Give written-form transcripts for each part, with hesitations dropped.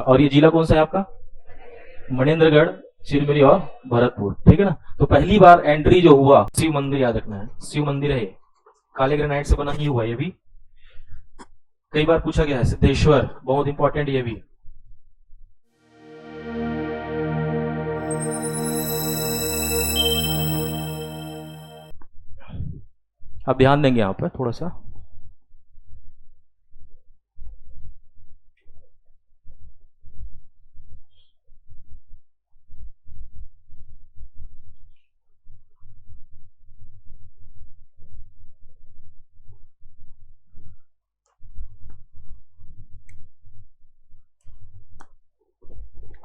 और ये जिला कौन सा है आपका? मणिंद्रगढ़, चिरमिरी और भरतपुर, ठीक है ना। तो पहली बार एंट्री जो हुआ, शिव मंदिर याद रखना है, शिव मंदिर है ये, काले ग्रेनाइट से बना ही हुआ ये भी, कई बार पूछा गया है। सिद्धेश्वर, बहुत इंपॉर्टेंट ये भी। अब ध्यान देंगे यहां पर थोड़ा सा।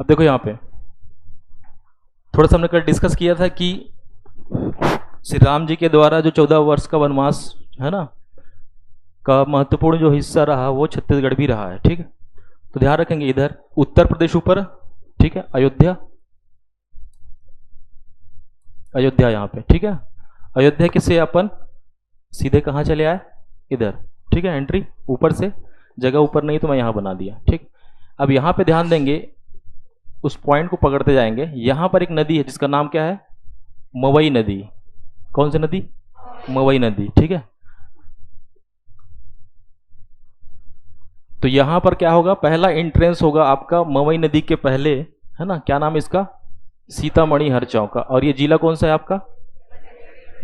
अब देखो यहां पे थोड़ा सा हमने कल डिस्कस किया था कि श्री राम जी के द्वारा जो 14 वर्ष का वनवास है ना, का महत्वपूर्ण जो हिस्सा रहा वो छत्तीसगढ़ भी रहा है, ठीक है। तो ध्यान रखेंगे इधर उत्तर प्रदेश ऊपर, ठीक है, अयोध्या, अयोध्या यहाँ पे, ठीक है। अयोध्या के से अपन सीधे कहाँ चले आए? इधर, ठीक है। एंट्री ऊपर से, जगह ऊपर नहीं तो मैं यहाँ बना दिया, ठीक। अब यहाँ पे ध्यान देंगे, उस पॉइंट को पकड़ते जाएंगे। यहाँ पर एक नदी है जिसका नाम क्या है? मवई नदी। कौन सी नदी? मवई नदी, ठीक है। तो यहां पर क्या होगा? पहला एंट्रेंस होगा आपका मवई नदी के पहले, है ना। क्या नाम है इसका? सीतामढ़ी हरचौका। और ये जिला कौन सा है आपका?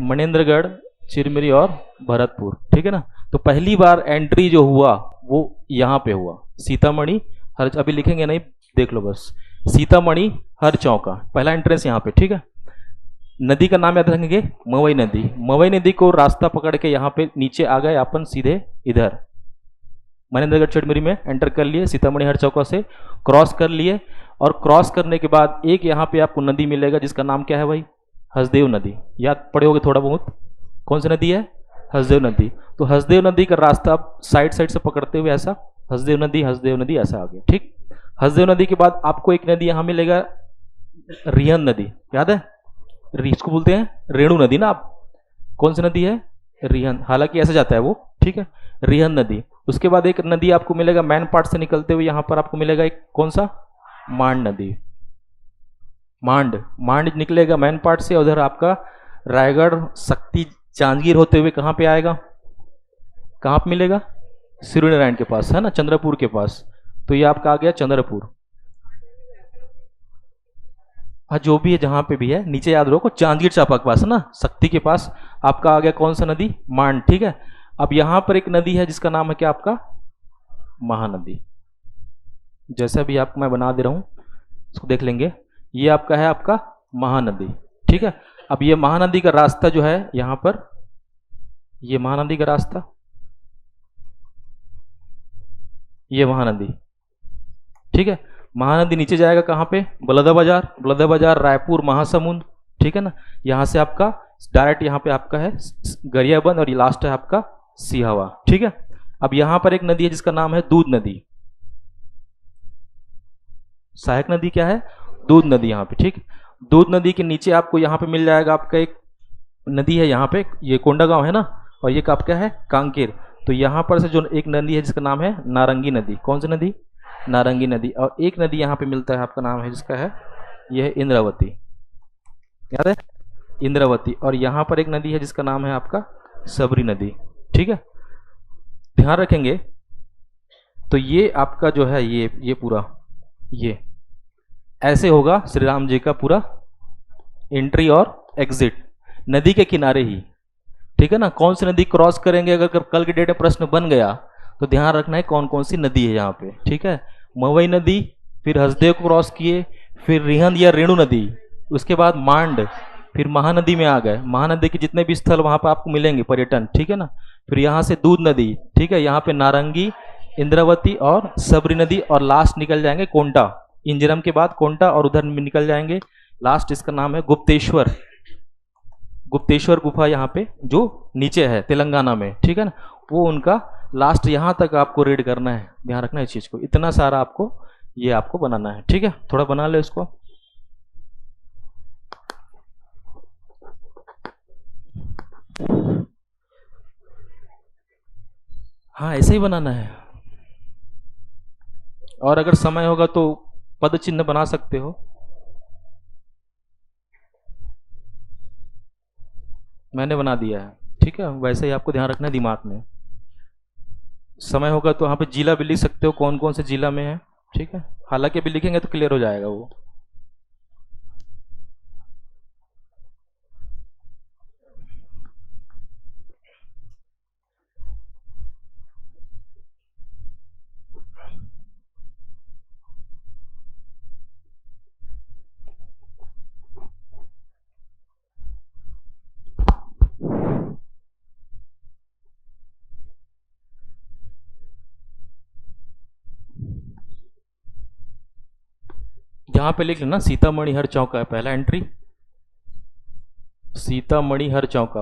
मणिंद्रगढ़, चिरमिरी और भरतपुर, ठीक है ना। तो पहली बार एंट्री जो हुआ वो यहां पे हुआ, सीतामढ़ी हर, अभी लिखेंगे नहीं, देख लो बस, सीतामढ़ी हरचौका, पहला एंट्रेंस यहाँ पे, ठीक है। नदी का नाम याद रखेंगे, मवई नदी। मवई नदी को रास्ता पकड़ के यहाँ पे नीचे आ गए अपन सीधे इधर मनेन्द्रगढ़ चिरमिरी में एंटर कर लिए, सीतामढ़ी हरचौका से क्रॉस कर लिए। और क्रॉस करने के बाद एक यहाँ पे आपको नदी मिलेगा जिसका नाम क्या है भाई? हसदेव नदी। याद पड़े होगे थोड़ा बहुत, कौन सी नदी है? हसदेव नदी। तो हसदेव नदी का रास्ता आप साइड साइड से पकड़ते हुए ऐसा हसदेव नदी ऐसा आ गया, ठीक। हसदेव नदी के बाद आपको एक नदी यहाँ मिलेगा, रिहन नदी, याद है? इसको बोलते हैं रेणु नदी ना। आप कौन सी नदी है? रिहन, हालांकि ऐसे जाता है वो, ठीक है, रिहन नदी। उसके बाद एक नदी आपको मिलेगा मैन पार्ट से निकलते हुए, यहां पर आपको मिलेगा एक कौन सा? मांड नदी। मांड निकलेगा मैन पार्ट से, उधर आपका रायगढ़, शक्ति, जांजगीर होते हुए कहां पे आएगा? कहां पे मिलेगा? सूर्यनारायण के पास, है ना, चंद्रपुर के पास। तो ये आपका आ गया चंद्रपुर। हाँ, जो भी है, जहां पे भी है, नीचे याद रखो जांजगीर चांपा के पास है ना, शक्ति के पास आपका आ गया कौन सा नदी? मांड, ठीक है। अब यहां पर एक नदी है जिसका नाम है क्या आपका? महानदी। जैसा भी आपको मैं बना दे रहा हूं इसको देख लेंगे। ये आपका है आपका महानदी, ठीक है। अब ये महानदी का रास्ता जो है यहां पर, ये महानदी का रास्ता, ये महानदी, ठीक है। महानदी नीचे जाएगा कहां पे? बलौदाबाजार, रायपुर, महासमुंद, ठीक है ना। यहां से आपका डायरेक्ट यहाँ पे आपका है गरियाबंद, और ये लास्ट है आपका सिहावा, ठीक है। अब यहां पर एक नदी है जिसका नाम है दूध नदी। सहायक नदी क्या है? दूध नदी, यहाँ पे, ठीक। दूध नदी के नीचे आपको यहाँ पे मिल जाएगा आपका एक नदी है यहाँ पे, ये कोंडागांव है ना, और ये आपका है कांकेर। तो यहाँ पर से जो एक नदी है जिसका नाम है नारंगी नदी। कौन सी नदी? नारंगी नदी। और एक नदी यहाँ पे मिलता है आपका नाम है जिसका है, यह है इंद्रावती, याद है? इंद्रावती। और यहाँ पर एक नदी है जिसका नाम है आपका सबरी नदी, ठीक है। ध्यान रखेंगे। तो ये आपका जो है ये पूरा ये ऐसे होगा श्री राम जी का पूरा एंट्री और एग्जिट, नदी के किनारे ही, ठीक है ना। कौन सी नदी क्रॉस करेंगे? अगर कल के डेट में प्रश्न बन गया तो ध्यान रखना है कौन कौन सी नदी है यहाँ पे, ठीक है। मवई नदी, फिर हसदेव को क्रॉस किए, फिर रिहंद या रेणु नदी, उसके बाद मांड, फिर महानदी में आ गए। महानदी के जितने भी स्थल वहां पर आपको मिलेंगे पर्यटन, ठीक है ना। फिर यहाँ से दूध नदी, ठीक है, यहाँ पे नारंगी, इंद्रावती और सबरी नदी, और लास्ट निकल जाएंगे कोंटा, इंजरम के बाद कोंटा, और उधर निकल जाएंगे लास्ट, इसका नाम है गुप्तेश्वर। गुप्तेश्वर गुफा यहाँ पे जो नीचे है तेलंगाना में, ठीक है ना, वो उनका लास्ट यहां तक आपको रीड करना है। ध्यान रखना है इस चीज को, इतना सारा आपको ये आपको बनाना है, ठीक है। थोड़ा बना ले इसको। हाँ, ऐसे ही बनाना है। और अगर समय होगा तो पद चिन्ह बना सकते हो। मैंने बना दिया है, ठीक है, वैसे ही आपको ध्यान रखना है दिमाग में। समय होगा तो वहाँ पे जिला भी लिख सकते हो, कौन कौन से जिला में है, ठीक है। हालांकि अभी लिखेंगे तो क्लियर हो जाएगा वो। यहाँ पे लिख लेना सीतामढ़ी हर चौका है पहला एंट्री, सीतामढ़ी हर चौका।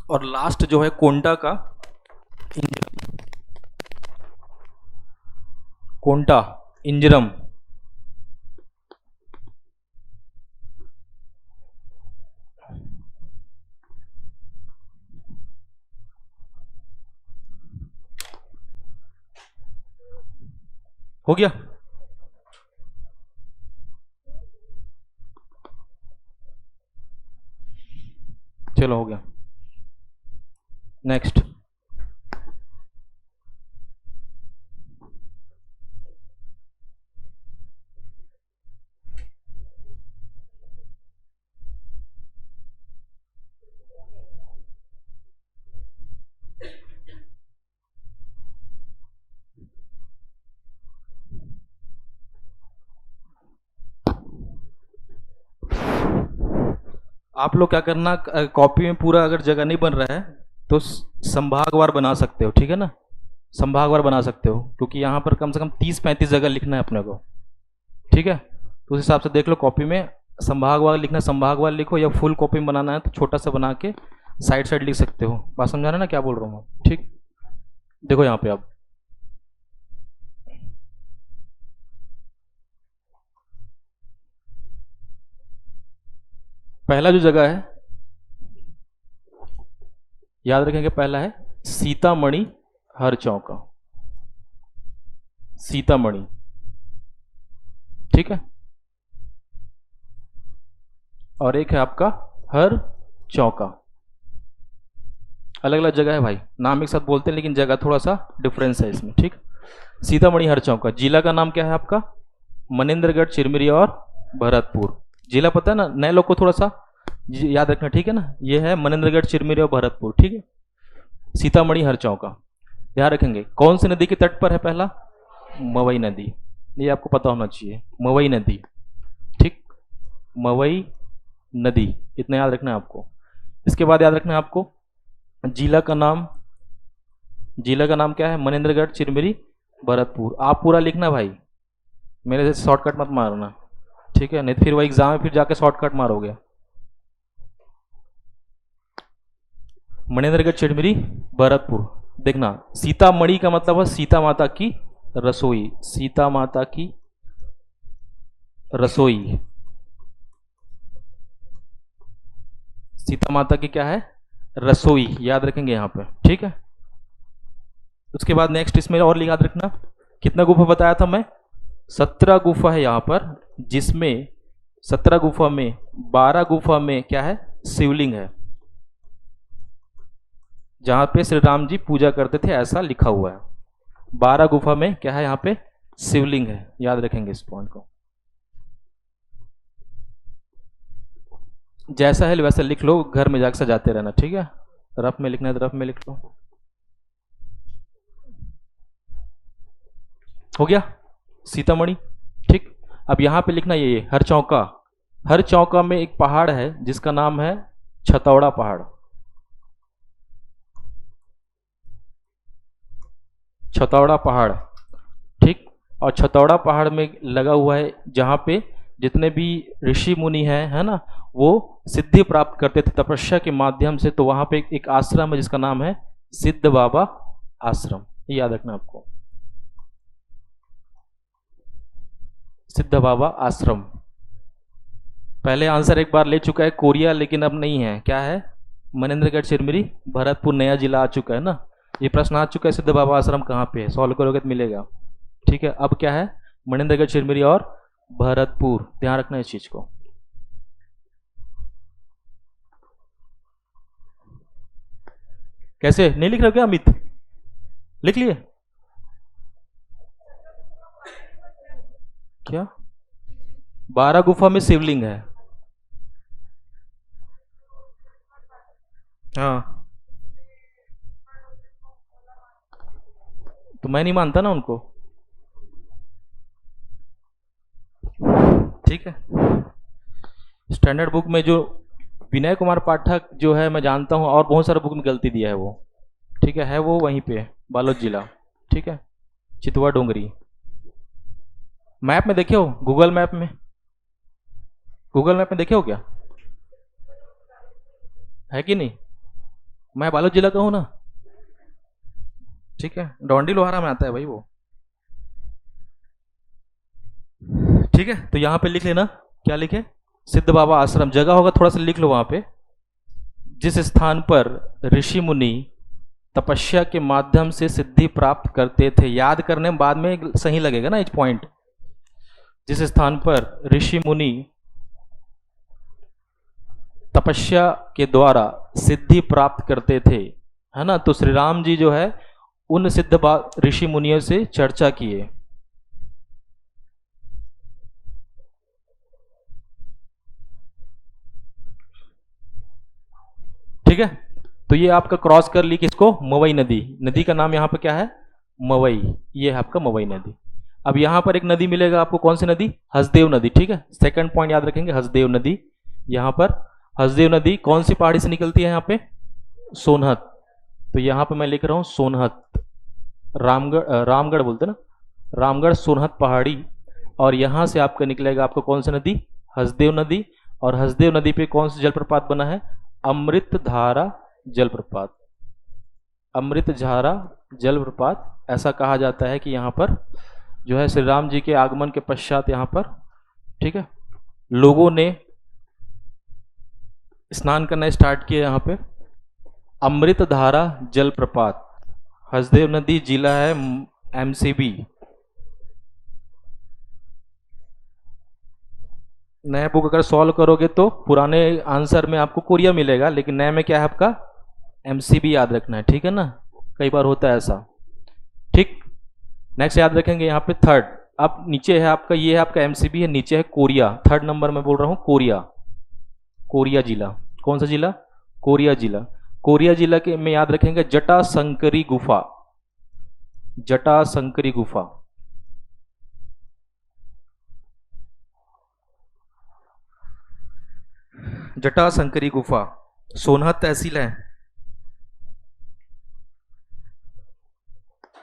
और लास्ट जो है कोंटा का इंजरम, कोंटा इंजरम। हो गया। चलो हो गया। नेक्स्ट, आप लोग क्या करना, कॉपी में पूरा अगर जगह नहीं बन रहा है तो संभागवार बना सकते हो, ठीक है ना। संभागवार बना सकते हो, क्योंकि यहाँ पर कम से कम 30-35 जगह लिखना है अपने को, ठीक है। तो उस हिसाब से देख लो कॉपी में संभागवार लिखना, संभागवार लिखो, या फुल कॉपी में बनाना है तो छोटा सा बना के साइड साइड लिख सकते हो। बात समझा रहे हैं ना क्या बोल रहा हूँ, ठीक। देखो यहाँ पे आप पहला जो जगह है याद रखेंगे, पहला है सीतामढ़ी हर चौका, सीतामढ़ी, ठीक है। और एक है आपका हर चौका। अलग अलग जगह है भाई, नाम एक साथ बोलते हैं लेकिन जगह थोड़ा सा डिफरेंस है इसमें, ठीक। सीतामढ़ी हर चौका। जिला का नाम क्या है आपका, मनेंद्रगढ़, चिरमिरी और भरतपुर। जिला पता है ना, नए लोग को थोड़ा सा याद रखना, ठीक है ना। ये है मनेंद्रगढ़, चिरमिरी और भरतपुर, ठीक है। सीतामढ़ी हर चौका ध्यान रखेंगे। कौन सी नदी के तट पर है पहला, मवई नदी, ये आपको पता होना चाहिए, मवई नदी, ठीक, मवई नदी, इतना याद रखना है आपको। इसके बाद याद रखना है आपको जिला का नाम, जिला का नाम क्या है, मनेंद्रगढ़, चिरमिरी, भरतपुर। आप पूरा लिखना भाई, मेरे जैसे शॉर्टकट मत मारना, ठीक है, नहीं तो फिर वो एग्जाम में फिर जाके शॉर्टकट मारोगे। मनेंद्रगढ़, चिरमिरी, भरतपुर। देखना सीतामढ़ी का मतलब है सीता माता की रसोई, सीता माता की रसोई, सीता माता की क्या है, रसोई, याद रखेंगे यहाँ पे, ठीक है। उसके बाद नेक्स्ट इसमें और याद रखना, कितना गुफा बताया था मैं, 17 गुफा है यहाँ पर, जिसमें 17 गुफा में 12 गुफा में क्या है, शिवलिंग है, जहां पे श्री राम जी पूजा करते थे ऐसा लिखा हुआ है। 12 गुफा में क्या है, यहाँ पे शिवलिंग है, याद रखेंगे इस पॉइंट को। जैसा है वैसा लिख लो, घर में जाकर सजाते रहना, ठीक है। रफ में लिखना है तो रफ में लिख लो। हो गया सीतामढ़ी, ठीक। अब यहां पे लिखना ये हर चौका। हर चौका में एक पहाड़ है जिसका नाम है छतौड़ा पहाड़, छतौड़ा पहाड़, ठीक। और छतौड़ा पहाड़ में लगा हुआ है जहां पे जितने भी ऋषि मुनि हैं, है ना, वो सिद्धि प्राप्त करते थे तपस्या के माध्यम से। तो वहां पे एक आश्रम है जिसका नाम है सिद्ध बाबा आश्रम, ये याद रखना आपको, सिद्ध बाबा आश्रम। पहले आंसर एक बार ले चुका है कोरिया, लेकिन अब नहीं है, क्या है, मनेंद्रगढ़, चिरमिरी, भरतपुर, नया जिला आ चुका है ना। ये प्रश्न आ चुका है, सिद्ध बाबा आश्रम कहाँ पे है, सॉल्व करोगे तो मिलेगा। ठीक है, अब क्या है, मणिंद्रगढ़, चिरमिरी और भरतपुर, ध्यान रखना इस चीज को। कैसे, नहीं लिख रहे हो क्या अमित, लिख लिए क्या? 12 गुफा में शिवलिंग है। हाँ, तो मैं नहीं मानता ना उनको। ठीक है, स्टैंडर्ड बुक में जो विनय कुमार पाठक जो है, मैं जानता हूँ, और बहुत सारे बुक में गलती दिया है वो। ठीक है वो वहीं पे है, बालोद जिला। ठीक है, चितवा डोंगरी। मैप में देखे हो, गूगल मैप में, गूगल मैप में देखे हो क्या, है कि नहीं? मैं बालोद जिला का हूँ ना। ठीक है, डोंडी लोहारा में आता है भाई वो। ठीक है, तो यहां पे लिख लेना, क्या लिखे, सिद्ध बाबा आश्रम। जगह होगा थोड़ा सा लिख लो वहां पे। जिस स्थान पर ऋषि मुनि तपस्या के माध्यम से सिद्धि प्राप्त करते थे, याद करने में बाद में सही लगेगा ना इस पॉइंट। जिस स्थान पर ऋषि मुनि तपस्या के द्वारा सिद्धि प्राप्त करते थे, है ना, तो श्री राम जी जो है उन सिद्ध ऋषि मुनियों से चर्चा किए। ठीक है, तो ये आपका क्रॉस कर ली किसको, मवई नदी। नदी का नाम यहाँ पे क्या है, मवई, ये है आपका मवई नदी। अब यहाँ पर एक नदी मिलेगा आपको, कौन सी नदी, हसदेव नदी। ठीक है, सेकंड पॉइंट याद रखेंगे, हसदेव नदी। यहाँ पर हसदेव नदी कौन सी पहाड़ी से निकलती है, यहाँ पे सोनहत। तो यहाँ पे मैं लिख रहा हूँ सोनहत, रामगढ़, रामगढ़ बोलते ना, रामगढ़ सोनहत पहाड़ी। और यहाँ से आपका निकलेगा आपको कौन सी नदी, हसदेव नदी। और हसदेव नदी पे कौन सा जलप्रपात बना है, अमृत धारा जलप्रपात। अमृत धारा जलप्रपात, ऐसा कहा जाता है कि यहाँ पर जो है श्री राम जी के आगमन के पश्चात यहाँ पर, ठीक है, लोगों ने स्नान करना स्टार्ट किया। यहाँ पे अमृत धारा जलप्रपात, हसदेव नदी, जिला है एमसीबी। नए बुक अगर सॉल्व करोगे तो पुराने आंसर में आपको कोरिया मिलेगा, लेकिन नए में क्या है आपका एमसीबी, याद रखना है। ठीक है ना, कई बार होता है ऐसा। ठीक, नेक्स्ट याद रखेंगे यहाँ पे थर्ड। अब नीचे है आपका, ये है आपका एमसीबी है, नीचे है कोरिया। थर्ड नंबर में बोल रहा हूँ कोरिया, कोरिया जिला। कौन सा जिला, कोरिया जिला। कोरिया जिला के में याद रखेंगे जटा संकरी गुफा, जटा संकरी गुफा। जटा संकरी गुफा, सोनहत तहसील है।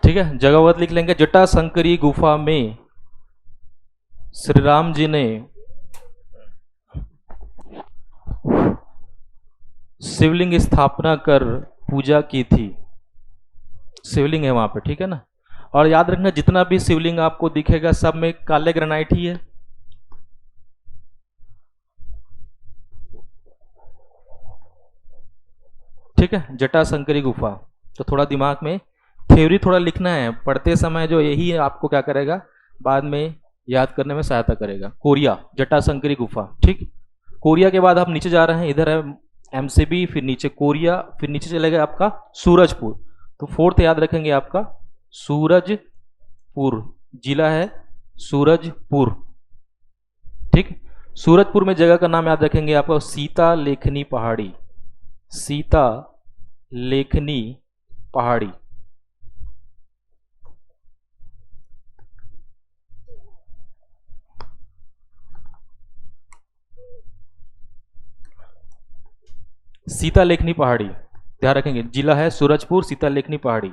ठीक है, जगह वगत लिख लेंगे, जटा संकरी गुफा में श्री राम जी ने शिवलिंग स्थापना कर पूजा की थी। शिवलिंग है वहां पे, ठीक है ना। और याद रखना जितना भी शिवलिंग आपको दिखेगा सब में काले ग्रेनाइट ही है। ठीक है, जटा संकरी गुफा। तो थोड़ा दिमाग में थ्योरी थोड़ा लिखना है पढ़ते समय, जो यही आपको क्या करेगा बाद में याद करने में सहायता करेगा। कोरिया, जटा संकरी गुफा। ठीक, कोरिया के बाद आप नीचे जा रहे हैं, इधर है एमसीबी, फिर नीचे कोरिया, फिर नीचे चलेगा आपका सूरजपुर। तो फोर्थ याद रखेंगे आपका सूरजपुर, जिला है सूरजपुर। ठीक, सूरजपुर में जगह का नाम याद रखेंगे आपका सीता लेखनी पहाड़ी, सीता लेखनी पहाड़ी। सीता लेखनी पहाड़ी, ध्यान रखेंगे, जिला है सूरजपुर, सीता लेखनी पहाड़ी।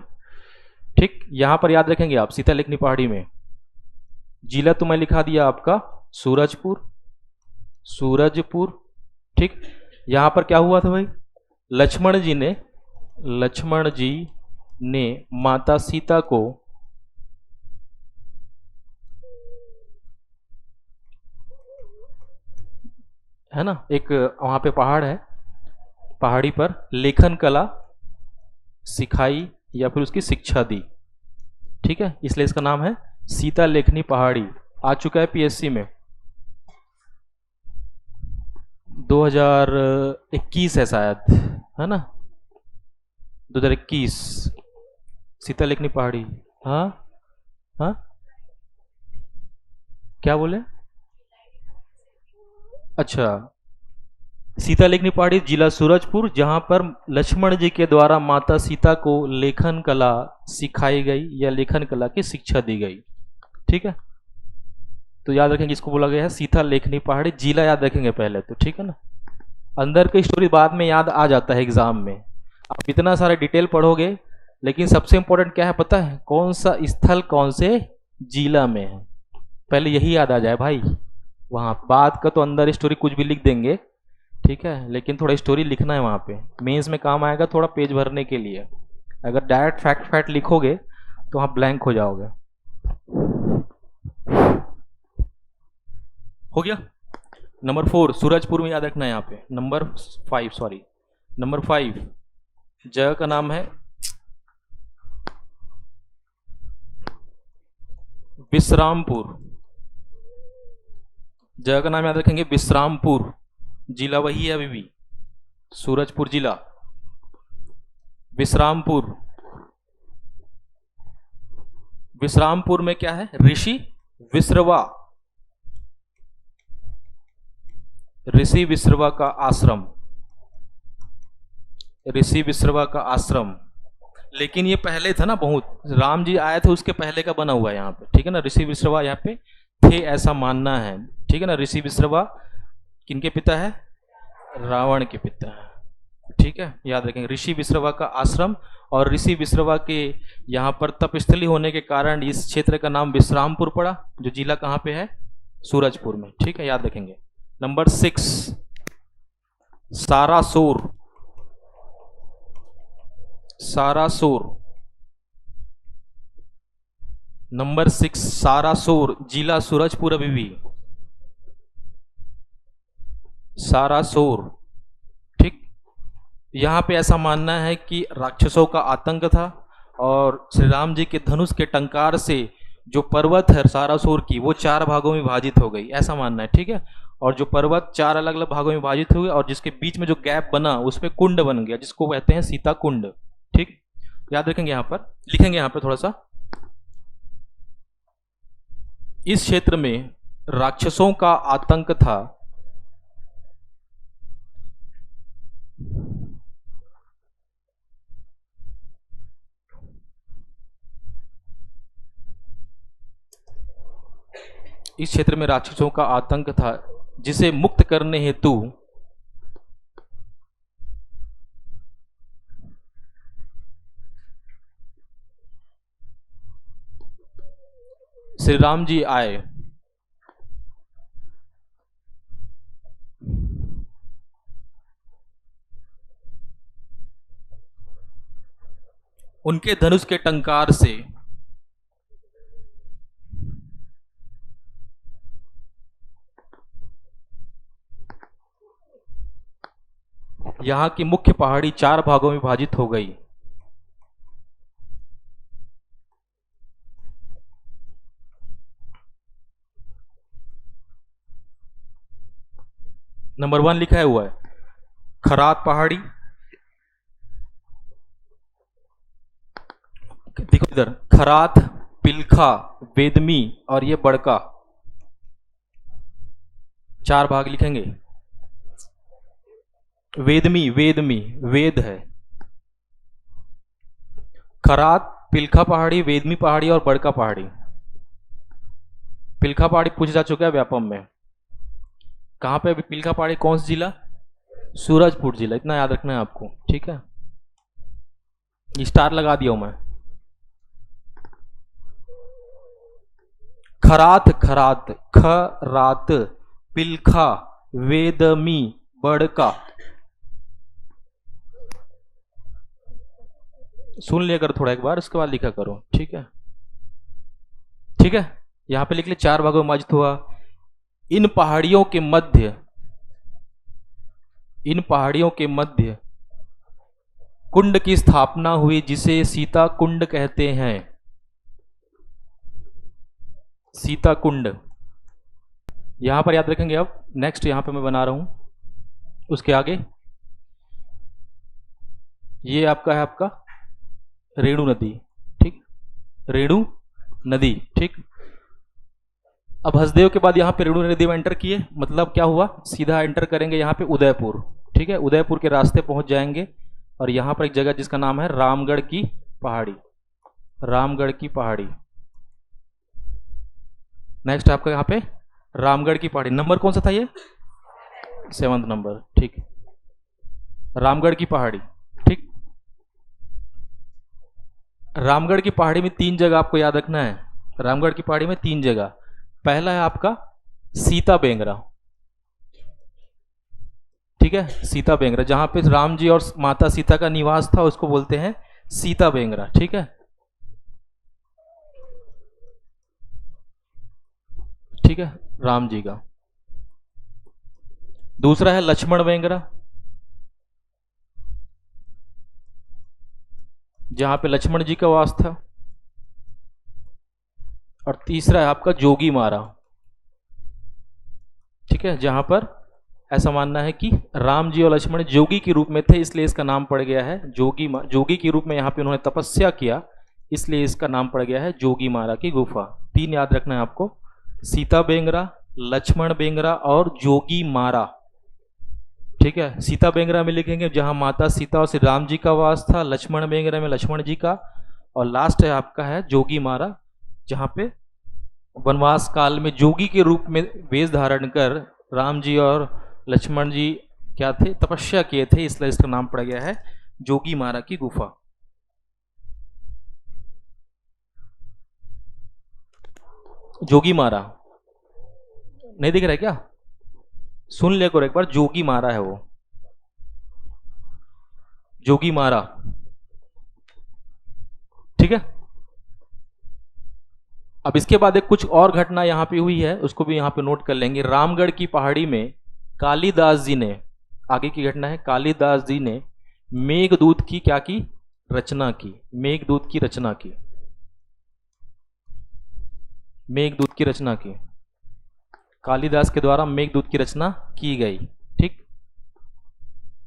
ठीक, यहां पर याद रखेंगे आप सीता लेखनी पहाड़ी में, जिला तो मैं लिखा दिया आपका सूरजपुर, सूरजपुर। ठीक, यहां पर क्या हुआ था भाई, लक्ष्मण जी ने, लक्ष्मण जी ने माता सीता को है ना, एक वहां पे पहाड़ है, पहाड़ी पर लेखन कला सिखाई या फिर उसकी शिक्षा दी। ठीक है, इसलिए इसका नाम है सीता लेखनी पहाड़ी। आ चुका है पीएससी में, 2021 है शायद, है ना, 2021 सीता लेखनी पहाड़ी। हाँ हाँ, क्या बोले? अच्छा, सीता लेखनी पहाड़ी जिला सूरजपुर, जहां पर लक्ष्मण जी के द्वारा माता सीता को लेखन कला सिखाई गई या लेखन कला की शिक्षा दी गई। ठीक है, तो याद रखेंगे इसको बोला गया है सीता लेखनी पहाड़ी, जिला याद रखेंगे पहले तो, ठीक है ना। अंदर की स्टोरी बाद में याद आ जाता है एग्जाम में, आप इतना सारा डिटेल पढ़ोगे, लेकिन सबसे इंपॉर्टेंट क्या है पता है? कौन सा स्थल कौन से जिला में है, पहले यही याद आ जाए भाई। वहाँ बाद का तो अंदर स्टोरी कुछ भी लिख देंगे, ठीक है, लेकिन थोड़ा स्टोरी लिखना है वहाँ पे, मेंस में काम आएगा थोड़ा पेज भरने के लिए। अगर डायरेक्ट फैक्ट फैक्ट लिखोगे तो वहाँ ब्लैंक हो जाओगे। हो गया। नंबर 4 सूरजपुर में याद रखना है यहाँ पे। नंबर 5 सॉरी, नंबर 5 जगह का नाम है विश्रामपुर। जगह का नाम याद रखेंगे विश्रामपुर, जिला वही है अभी भी, सूरजपुर जिला, विश्रामपुर। विश्रामपुर में क्या है? ऋषि विश्रवा, ऋषि विश्रवा का आश्रम, ऋषि विश्रवा का आश्रम। लेकिन ये पहले था ना, बहुत राम जी आए थे उसके पहले का बना हुआ है यहाँ पे, ठीक है ना। ऋषि विश्रवा यहाँ पे थे ऐसा मानना है, ठीक है ना। ऋषि विश्रवा किनके पिता है? रावण के पिता है, ठीक है, याद रखेंगे। ऋषि विश्रवा का आश्रम, और ऋषि विश्रवा के यहाँ पर तपस्थली होने के कारण इस क्षेत्र का नाम विश्रामपुर पड़ा, जो जिला कहाँ पे है? सूरजपुर में, ठीक है, याद रखेंगे। नंबर 6 सारासोर, सारासोर। नंबर 6 सारासोर, जिला सूरजपुर अभी भी, सारासोर, ठीक। यहां पे ऐसा मानना है कि राक्षसों का आतंक था, और श्री राम जी के धनुष के टंकार से जो पर्वत है सारासोर की, वो 4 भागों में विभाजित हो गई, ऐसा मानना है, ठीक है। और जो पर्वत 4 अलग अलग भागों में विभाजित हुए, और जिसके बीच में जो गैप बना उसमें कुंड बन गया, जिसको कहते हैं सीता कुंड, ठीक। याद रखेंगे, यहां पर लिखेंगे, यहां पर थोड़ा सा। इस क्षेत्र में राक्षसों का आतंक था, इस क्षेत्र में राक्षसों का आतंक था, जिसे मुक्त करने हेतु श्री राम जी आए। उनके धनुष के टंकार से यहां की मुख्य पहाड़ी 4 भागों में विभाजित हो गई। नंबर 1 लिखा हुआ है खरात पहाड़ी, देखो इधर, खरात, पिलखा, वेदमी और ये बड़का, 4 भाग लिखेंगे। वेदमी, वेदमी वेद है, खरात, पिलखा पहाड़ी, वेदमी पहाड़ी और बड़का पहाड़ी। पिलखा पहाड़ी पूछा जा चुका है व्यापम में, कहां पे? पिलखा पहाड़ी कौन सा जिला? सूरजपुर जिला, इतना याद रखना है आपको, ठीक है। स्टार लगा दिया हूं मैं। खरात, खरात, खरात, पिलखा, वेदमी, बड़का। सुन लिया करो थोड़ा एक बार, उसके बाद लिखा करो, ठीक है, ठीक है। यहां पे लिख ले 4 भागों में विभाजित हुआ। इन पहाड़ियों के मध्य, इन पहाड़ियों के मध्य कुंड की स्थापना हुई जिसे सीता कुंड कहते हैं। सीता कुंड, यहां पर याद रखेंगे। अब नेक्स्ट यहां पे मैं बना रहा हूं, उसके आगे ये आपका है आपका रेणु नदी, ठीक, रेणु नदी, ठीक। अब हसदेव के बाद यहाँ पे रेणु नदी में एंटर किए, मतलब क्या हुआ, सीधा एंटर करेंगे यहाँ पे उदयपुर, ठीक है, उदयपुर के रास्ते पहुंच जाएंगे और यहाँ पर एक जगह जिसका नाम है रामगढ़ की पहाड़ी, रामगढ़ की पहाड़ी। नेक्स्ट आपका यहाँ पे रामगढ़ की पहाड़ी, नंबर कौन सा था ये, 7वां नंबर, ठीक, रामगढ़ की पहाड़ी, ठीक। रामगढ़ की पहाड़ी में 3 जगह आपको याद रखना है। रामगढ़ की पहाड़ी में 3 जगह, पहला है आपका सीता बेंगरा, ठीक है, सीता बेंगरा, जहां पे राम जी और माता सीता का निवास था उसको बोलते हैं सीता बेंगरा, ठीक है, ठीक है, राम जी का। दूसरा है लक्ष्मण बेंगरा, जहां पे लक्ष्मण जी का वास था। और तीसरा है आपका जोगी मारा, ठीक है, जहां पर ऐसा मानना है कि राम जी और लक्ष्मण जोगी के रूप में थे, इसलिए इसका नाम पड़ गया है जोगी। जोगी के रूप में यहाँ पे उन्होंने तपस्या किया, इसलिए इसका नाम पड़ गया है जोगी मारा की गुफा। 3 याद रखना है आपको, सीता बेंगरा, लक्ष्मण बेंगरा और जोगी मारा, ठीक है। सीता बेंगरा में लिखेंगे जहां माता सीता और श्री राम जी का वास था, लक्ष्मण बेंगरा में लक्ष्मण जी का, और लास्ट है आपका है जोगी मारा, जहां पे वनवास काल में जोगी के रूप में वेश धारण कर राम जी और लक्ष्मण जी क्या थे, तपस्या किए थे, इसलिए इसका नाम पड़ गया है जोगी मारा की गुफा। जोगी मारा नहीं दिख रहा है क्या, सुन ले को एक बार, जोगी मारा है वो, जोगी मारा, ठीक है। अब इसके बाद एक कुछ और घटना यहां पे हुई है, उसको भी यहां पे नोट कर लेंगे। रामगढ़ की पहाड़ी में कालिदास जी ने, आगे की घटना है, कालिदास जी ने मेघदूत की क्या की, रचना की, मेघदूत की रचना की, मेघदूत की रचना की, कालिदास के द्वारा मेघदूत की रचना की गई, ठीक।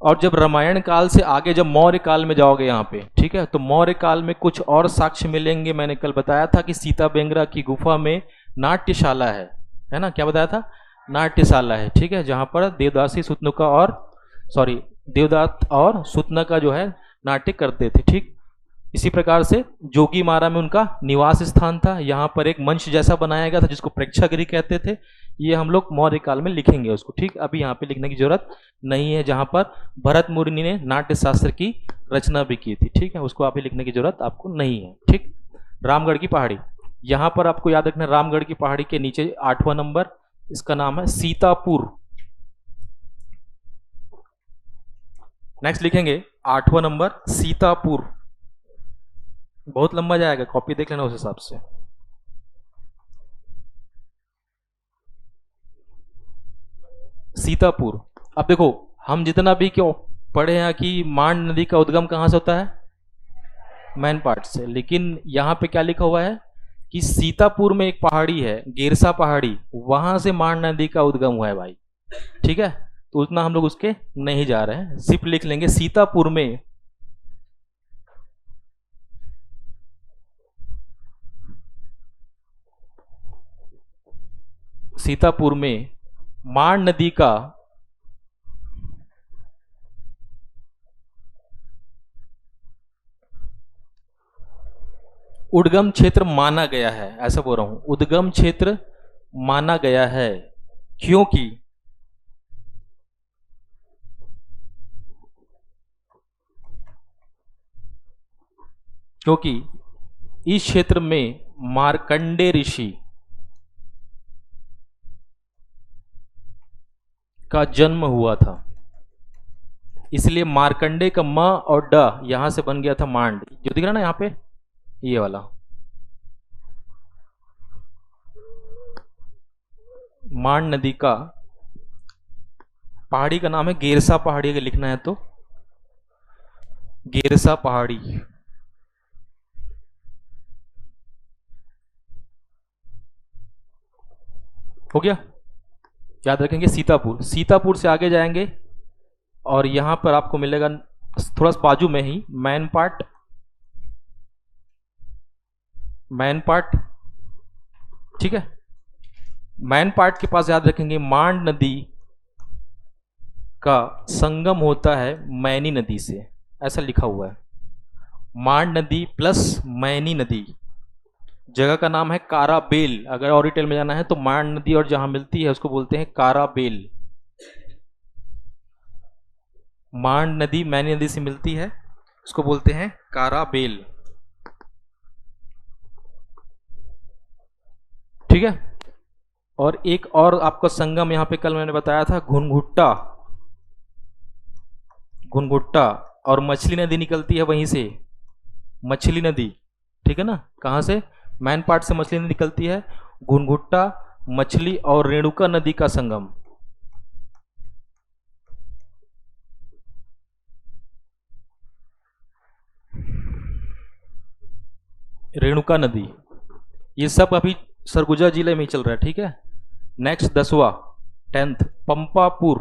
और जब रामायण काल से आगे जब मौर्य काल में जाओगे यहाँ पे, ठीक है, तो मौर्य काल में कुछ और साक्ष्य मिलेंगे। मैंने कल बताया था कि सीता बेंगरा की गुफा में नाट्यशाला है ना, क्या बताया था, नाट्यशाला है, ठीक है, जहां पर देवदासी सुतनुका और देवदत्त और सुतनका जो है नाट्य करते थे, ठीक। इसी प्रकार से जोगी मारा में उनका निवास स्थान था, यहाँ पर एक मंच जैसा बनाया गया था जिसको प्रेक्षागृह कहते थे। ये हम लोग मौर्य काल में लिखेंगे उसको, ठीक, अभी यहाँ पे लिखने की जरूरत नहीं है। जहाँ पर भरत मुनि ने नाट्य शास्त्र की रचना भी की थी, ठीक है, उसको अभी लिखने की जरूरत आपको नहीं है, ठीक। रामगढ़ की पहाड़ी, यहाँ पर आपको याद रखना, रामगढ़ की पहाड़ी के नीचे 8वां नंबर, इसका नाम है सीतापुर। नेक्स्ट लिखेंगे 8वां नंबर सीतापुर, बहुत लंबा जाएगा, कॉपी देख लेना उस हिसाब से। सीतापुर, अब देखो हम जितना भी क्यों पढ़े हैं कि मांड नदी का उद्गम कहां से होता है, मैन पार्ट से, लेकिन यहां पे क्या लिखा हुआ है कि सीतापुर में एक पहाड़ी है गेरसा पहाड़ी, वहां से मांड नदी का उद्गम हुआ है भाई, ठीक है। तो उतना हम लोग उसके नहीं जा रहे हैं, सिर्फ लिख लेंगे सीतापुर में मांड नदी का उद्गम क्षेत्र माना गया है, ऐसा बोल रहा हूं, उद्गम क्षेत्र माना गया है, क्योंकि इस क्षेत्र में मार्कंडे ऋषि का जन्म हुआ था, इसलिए मार्कंडे का म और ड यहां से बन गया था मांड, जो दिख रहा ना यहां पे, ये वाला मांड नदी का पहाड़ी का नाम है गेरसा पहाड़ी, अगर लिखना है तो गेरसा पहाड़ी। हो गया। याद रखेंगे सीतापुर। सीतापुर से आगे जाएंगे और यहां पर आपको मिलेगा थोड़ा सा बाजू में ही मैनपाट। मैनपाट, ठीक है। मैनपाट के पास याद रखेंगे मांड नदी का संगम होता है मैनी नदी से, ऐसा लिखा हुआ है। मांड नदी प्लस मैनी नदी। जगह का नाम है काराबेल। अगर और डिटेल में जाना है तो मांड नदी और जहां मिलती है उसको बोलते हैं काराबेल। मांड नदी मैनी नदी से मिलती है, उसको बोलते हैं काराबेल, ठीक है। और एक और आपका संगम यहां पे कल मैंने बताया था, घुनघुट्टा। घुनघुट्टा और मछली नदी निकलती है वहीं से, मछली नदी, ठीक है ना। कहां से? मैनपाट से मछली नदी निकलती है। घुनघुट्टा, मछली और रेणुका नदी का संगम। रेणुका नदी, ये सब अभी सरगुजा जिले में ही चल रहा है, ठीक है। नेक्स्ट 10वां 10th पंपापुर।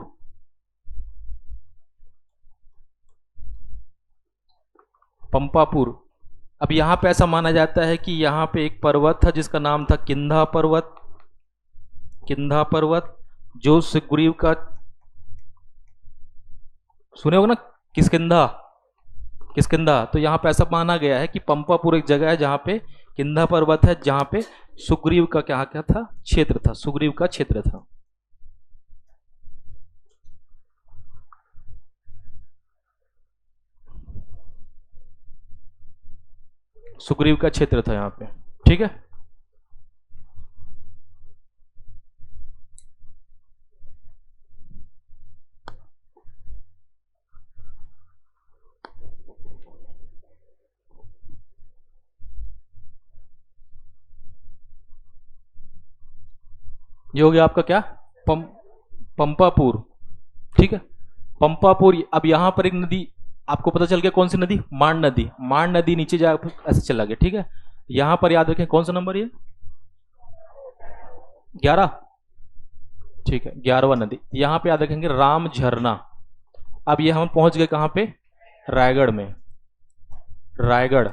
पंपापुर। अब यहां पे ऐसा माना जाता है कि यहां पे एक पर्वत था जिसका नाम था किंधा पर्वत। किंधा पर्वत जो सुग्रीव का, सुने होगा ना, किसकिंधा। किसकिंधा। तो यहां पे ऐसा माना गया है कि पंपापुर एक जगह है जहां पे किंधा पर्वत है, जहां पे सुग्रीव का क्या क्या था, क्षेत्र था, सुग्रीव का क्षेत्र था। सुग्रीव का क्षेत्र था यहां पे, ठीक है। ये हो गया आपका क्या, पंपापुर, ठीक है। पंपापुर। अब यहां पर एक नदी आपको पता चल गया, कौन सी नदी? मांड नदी। मांड नदी नीचे जा ऐसे चला गया, ठीक है। यहां पर याद रखें कौन सा नंबर ये, 11, ठीक है। 11वां नदी। यहां पे याद रखेंगे राम झरना। अब ये हम पहुंच गए कहां पे? रायगढ़ में। रायगढ़,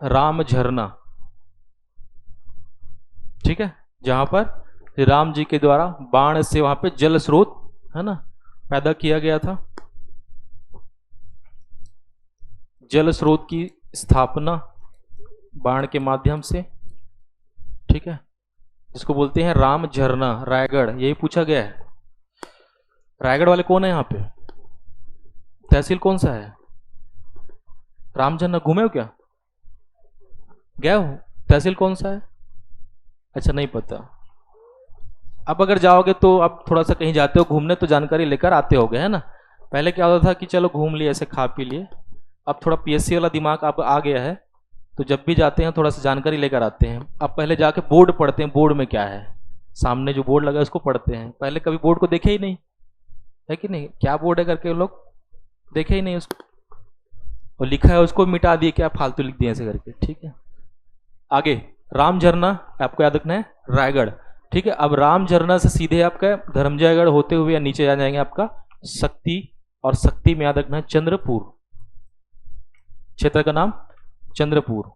राम झरना, ठीक है। जहां पर श्री राम जी के द्वारा बाण से वहां पे जल स्रोत, है ना, पैदा किया गया था। जल स्रोत की स्थापना बाण के माध्यम से, ठीक है, जिसको बोलते हैं राम झरना, रायगढ़। यही पूछा गया है। रायगढ़ वाले कौन है यहाँ पे? तहसील कौन सा है? राम झरना घूमे हो क्या? गए हो? तहसील कौन सा है? अच्छा, नहीं पता। अब अगर जाओगे तो अब थोड़ा सा कहीं जाते हो घूमने तो जानकारी लेकर आते होगे, है ना। पहले क्या होता था कि चलो घूम लिए, ऐसे खा पी लिए। अब थोड़ा पीएससी वाला दिमाग अब आ गया है, तो जब भी जाते हैं थोड़ा सा जानकारी लेकर आते हैं। अब पहले जाके बोर्ड पढ़ते हैं, बोर्ड में क्या है, सामने जो बोर्ड लगा है उसको पढ़ते हैं। पहले कभी बोर्ड को देखे ही नहीं, है कि नहीं, क्या बोर्ड है करके लोग देखे ही नहीं उसको, और लिखा है उसको मिटा दिए, क्या फालतू लिख दिए ऐसे करके, ठीक है। आगे राम झरना आपको याद रखना है, रायगढ़, ठीक है। अब राम झरना से सीधे आपका धर्मजयगढ़ होते हुए नीचे आ जाएंगे आपका शक्ति, और शक्ति में याद रखना है चंद्रपुर। क्षेत्र का नाम चंद्रपुर।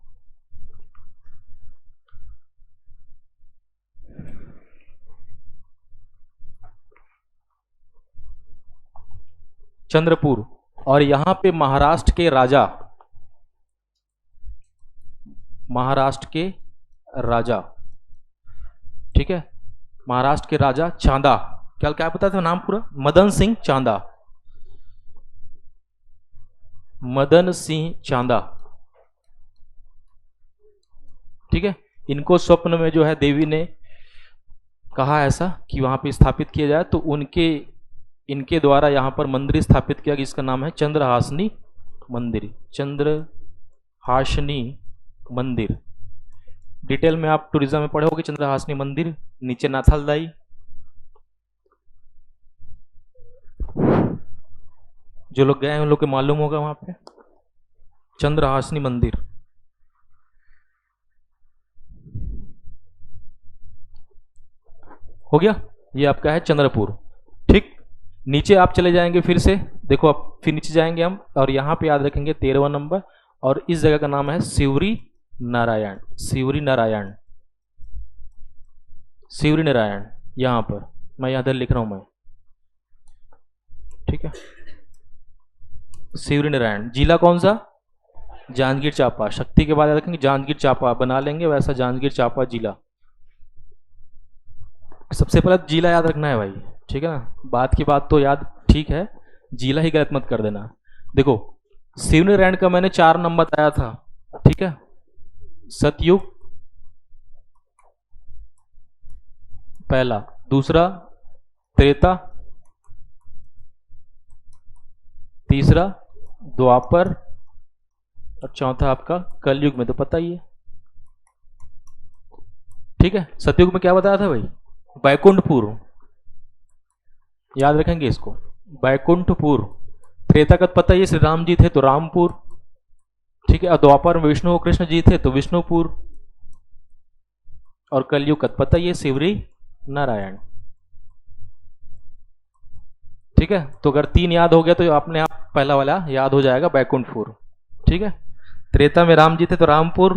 चंद्रपुर। और यहां पे महाराष्ट्र के राजा, महाराष्ट्र के राजा, ठीक है, महाराष्ट्र के राजा चांदा, क्या क्या पता था नाम पूरा? मदन सिंह चांदा। मदन सिंह चांदा, ठीक है। इनको स्वप्न में जो है देवी ने कहा ऐसा कि वहां पे स्थापित किया जाए, तो उनके इनके द्वारा यहां पर मंदिर स्थापित किया, जिसका नाम है चंद्रहासनी मंदिर। चंद्रहासनी मंदिर। डिटेल में आप टूरिज्म में पढ़े होगे चंद्रहासनी मंदिर। नीचे नाथालदाई, जो लोग गए हैं उन लोग को मालूम होगा वहां पे। चंद्रहासिनी मंदिर। हो गया, ये आपका है चंद्रपुर। ठीक, नीचे आप चले जाएंगे फिर से, देखो आप फिर नीचे जाएंगे हम, और यहाँ पे याद रखेंगे 13वां नंबर, और इस जगह का नाम है सिवरी नारायण। सिवरी नारायण, सिवरी नारायण, यहाँ पर मैं यहाँ इधर लिख रहा हूँ मैं, ठीक है। सिवरी नारायण, जिला कौन सा? जांजगीर चांपा। शक्ति के बाद याद रखेंगे जांजगीर चांपा बना लेंगे, वैसा जांजगीर चांपा जिला। सबसे पहले जिला याद रखना है भाई, ठीक है ना, बात की बात तो याद ठीक है, जिला ही गलत मत कर देना। देखो सिवनी नारायण का मैंने 4 नंबर बताया था, ठीक है। सतयुग पहला, दूसरा त्रेता, तीसरा द्वापर, और चौथा आपका कलयुग में तो पता ही है, ठीक है। सतयुग में क्या बताया था भाई? बैकुंठपुर, याद रखेंगे इसको, बैकुंठपुर। त्रेता का पता ही है, श्री राम जी थे तो रामपुर, ठीक है। और द्वापर में विष्णु कृष्ण जी थे तो विष्णुपुर, और कलयुग का पता ही है, सिवरी नारायण, ठीक है। तो अगर 3 याद हो गया तो अपने आप पहला वाला याद हो जाएगा, बैकुंठपुर, ठीक है। त्रेता में राम जी थे तो रामपुर,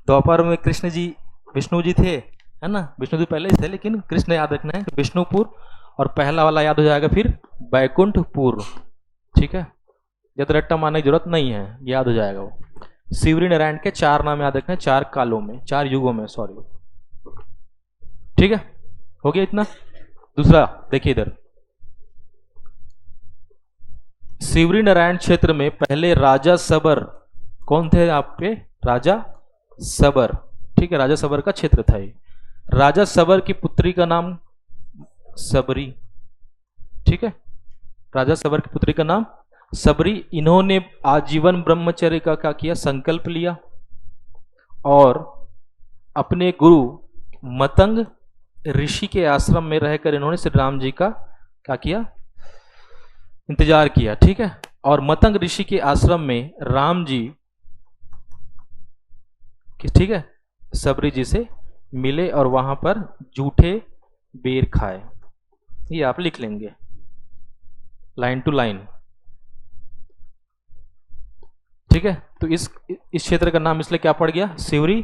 द्वापर में कृष्ण जी विष्णु जी थे, है ना, विष्णु जी पहले ही थे लेकिन कृष्ण याद रखना है, विष्णुपुर, और पहला वाला याद हो जाएगा फिर बैकुंठपुर, ठीक है। जब रट्टा मारने की जरूरत नहीं है, याद हो जाएगा वो। सिवरी नारायण के 4 नाम याद रखना है, 4 कालों में, 4 युगों में, सॉरी, ठीक है। हो गया इतना। दूसरा देखिए इधर, सिवरी नारायण क्षेत्र में पहले राजा सबर कौन थे आपके? राजा सबर, ठीक है, राजा सबर का क्षेत्र था ये। राजा सबर की पुत्री का नाम सबरी, ठीक है, राजा सबर की पुत्री का नाम सबरी। इन्होंने आजीवन ब्रह्मचर्य का क्या किया? संकल्प लिया, और अपने गुरु मतंग ऋषि के आश्रम में रहकर इन्होंने श्री राम जी का क्या किया? इंतजार किया, ठीक है। और मतंग ऋषि के आश्रम में राम जी, ठीक है, सबरी जी से मिले और वहां पर जूठे बेर खाए। ये आप लिख लेंगे लाइन टू लाइन, ठीक है। तो इस क्षेत्र का नाम इसलिए क्या पड़ गया? सिवरी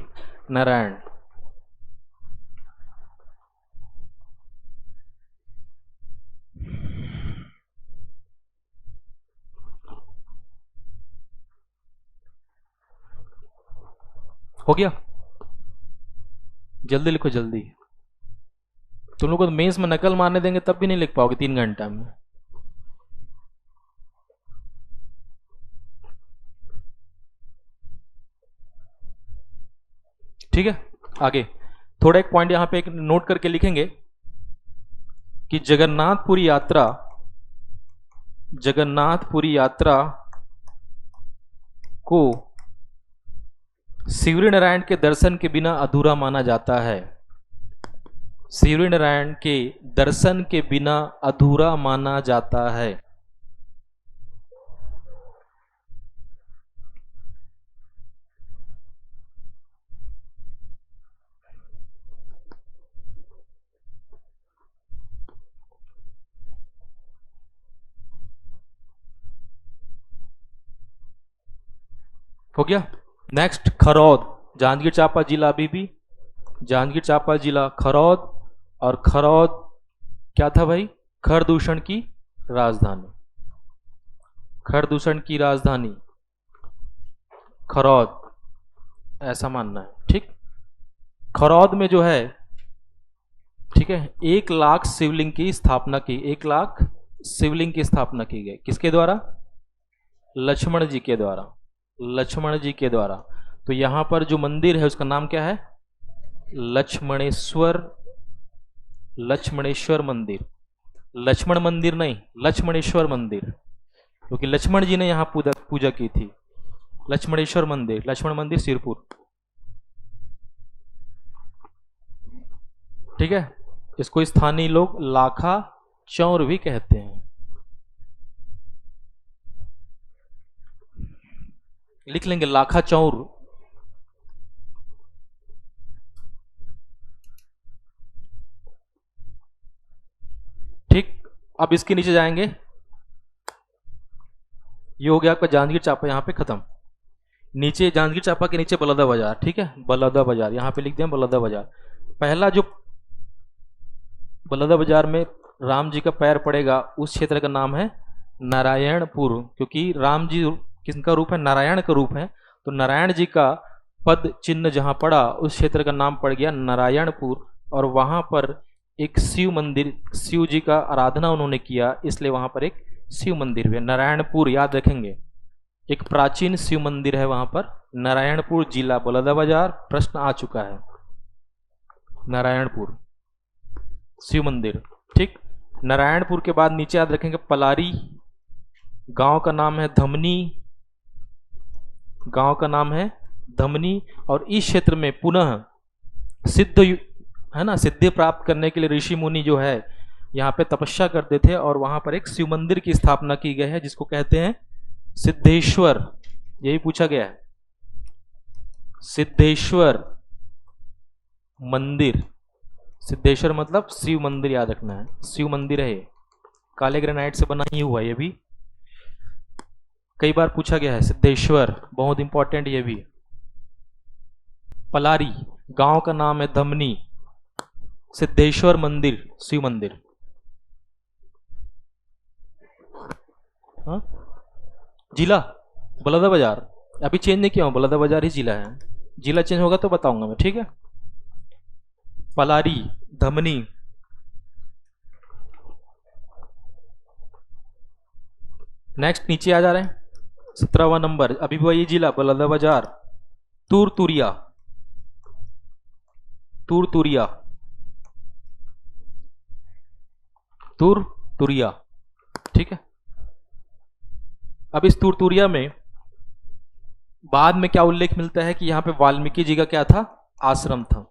नारायण। हो गया, जल्दी लिखो जल्दी, तुम लोग को तो मेंस में नकल मारने देंगे तब भी नहीं लिख पाओगे 3 घंटा में। ठीक है, आगे थोड़ा एक पॉइंट यहां पे एक नोट करके लिखेंगे कि जगन्नाथपुरी यात्रा, जगन्नाथपुरी यात्रा को सिवरी नारायण के दर्शन के बिना अधूरा माना जाता है। सिवरी नारायण के दर्शन के बिना अधूरा माना जाता है। हो गया। नेक्स्ट खरौद, जांजगीर चांपा जिला, अभी भी जांजगीर चांपा जिला खरौद, और खरौद क्या था भाई? खरदूषण की राजधानी, खरदूषण की राजधानी खरौद, ऐसा मानना है, ठीक। खरौद में जो है, ठीक है, 1 लाख शिवलिंग की स्थापना की, 1 लाख शिवलिंग की स्थापना की गई, किसके द्वारा? लक्ष्मण जी के द्वारा, लक्ष्मण जी के द्वारा। तो यहां पर जो मंदिर है उसका नाम क्या है? लक्ष्मणेश्वर, लक्ष्मणेश्वर मंदिर, लक्ष्मण मंदिर नहीं, लक्ष्मणेश्वर मंदिर, क्योंकि लक्ष्मण जी ने यहां पूजा की थी। लक्ष्मणेश्वर मंदिर, लक्ष्मण मंदिर सिरपुर, ठीक है। इसको स्थानीय लोग लाखा चौर भी कहते हैं। लिख लेंगे लाखा चौर। ठीक, अब इसके नीचे जाएंगे, ये हो गया आपका जांजगीर चांपा, यहाँ पे खत्म। नीचे जांजगीर चांपा के नीचे बलौदा बाजार, ठीक है, बलौदा बाजार यहाँ पे लिख दिया बलौदा बाजार। पहला जो बलौदा बाजार में राम जी का पैर पड़ेगा उस क्षेत्र का नाम है नारायणपुर, क्योंकि राम जी किसका रूप है, नारायण का रूप है, तो नारायण जी का पद चिन्ह जहाँ पड़ा उस क्षेत्र का नाम पड़ गया नारायणपुर। और वहाँ पर एक शिव मंदिर, शिव जी का आराधना उन्होंने किया, इसलिए वहाँ पर एक शिव मंदिर भी है नारायणपुर, याद रखेंगे। एक प्राचीन शिव मंदिर है वहाँ पर, नारायणपुर जिला बलौदाबाजार, प्रश्न आ चुका है, नारायणपुर शिव मंदिर। ठीक, नारायणपुर के बाद नीचे याद रखेंगे पलारी, गांव का नाम है धमनी, गांव का नाम है धमनी। और इस क्षेत्र में पुनः सिद्ध है ना, सिद्धि प्राप्त करने के लिए ऋषि मुनि जो है यहाँ पे तपस्या करते थे, और वहां पर एक शिव मंदिर की स्थापना की गई है जिसको कहते हैं सिद्धेश्वर। यही पूछा गया है, सिद्धेश्वर मंदिर। सिद्धेश्वर मतलब शिव मंदिर, याद रखना है, शिव मंदिर है ये, काले ग्रेनाइट से बना ही हुआ, ये भी कई बार पूछा गया है, सिद्धेश्वर बहुत इंपॉर्टेंट ये भी। पलारी, गांव का नाम है धमनी, सिद्धेश्वर मंदिर शिव मंदिर। हाँ, जिला बलौदाबाजार, अभी चेंज नहीं किया हूं, बलौदाबाजार ही जिला है, जिला चेंज होगा तो बताऊंगा मैं, ठीक है। पलारी, धमनी, नेक्स्ट नीचे आ जा रहे हैं, 17वां नंबर, अभी वही जिला बलौदाबाजार। तुरतुरिया, तुरतुरिया, तुरतुरिया, ठीक है। अब इस तुरतुरिया में बाद में क्या उल्लेख मिलता है कि यहां पे वाल्मीकि जी का क्या था, आश्रम था।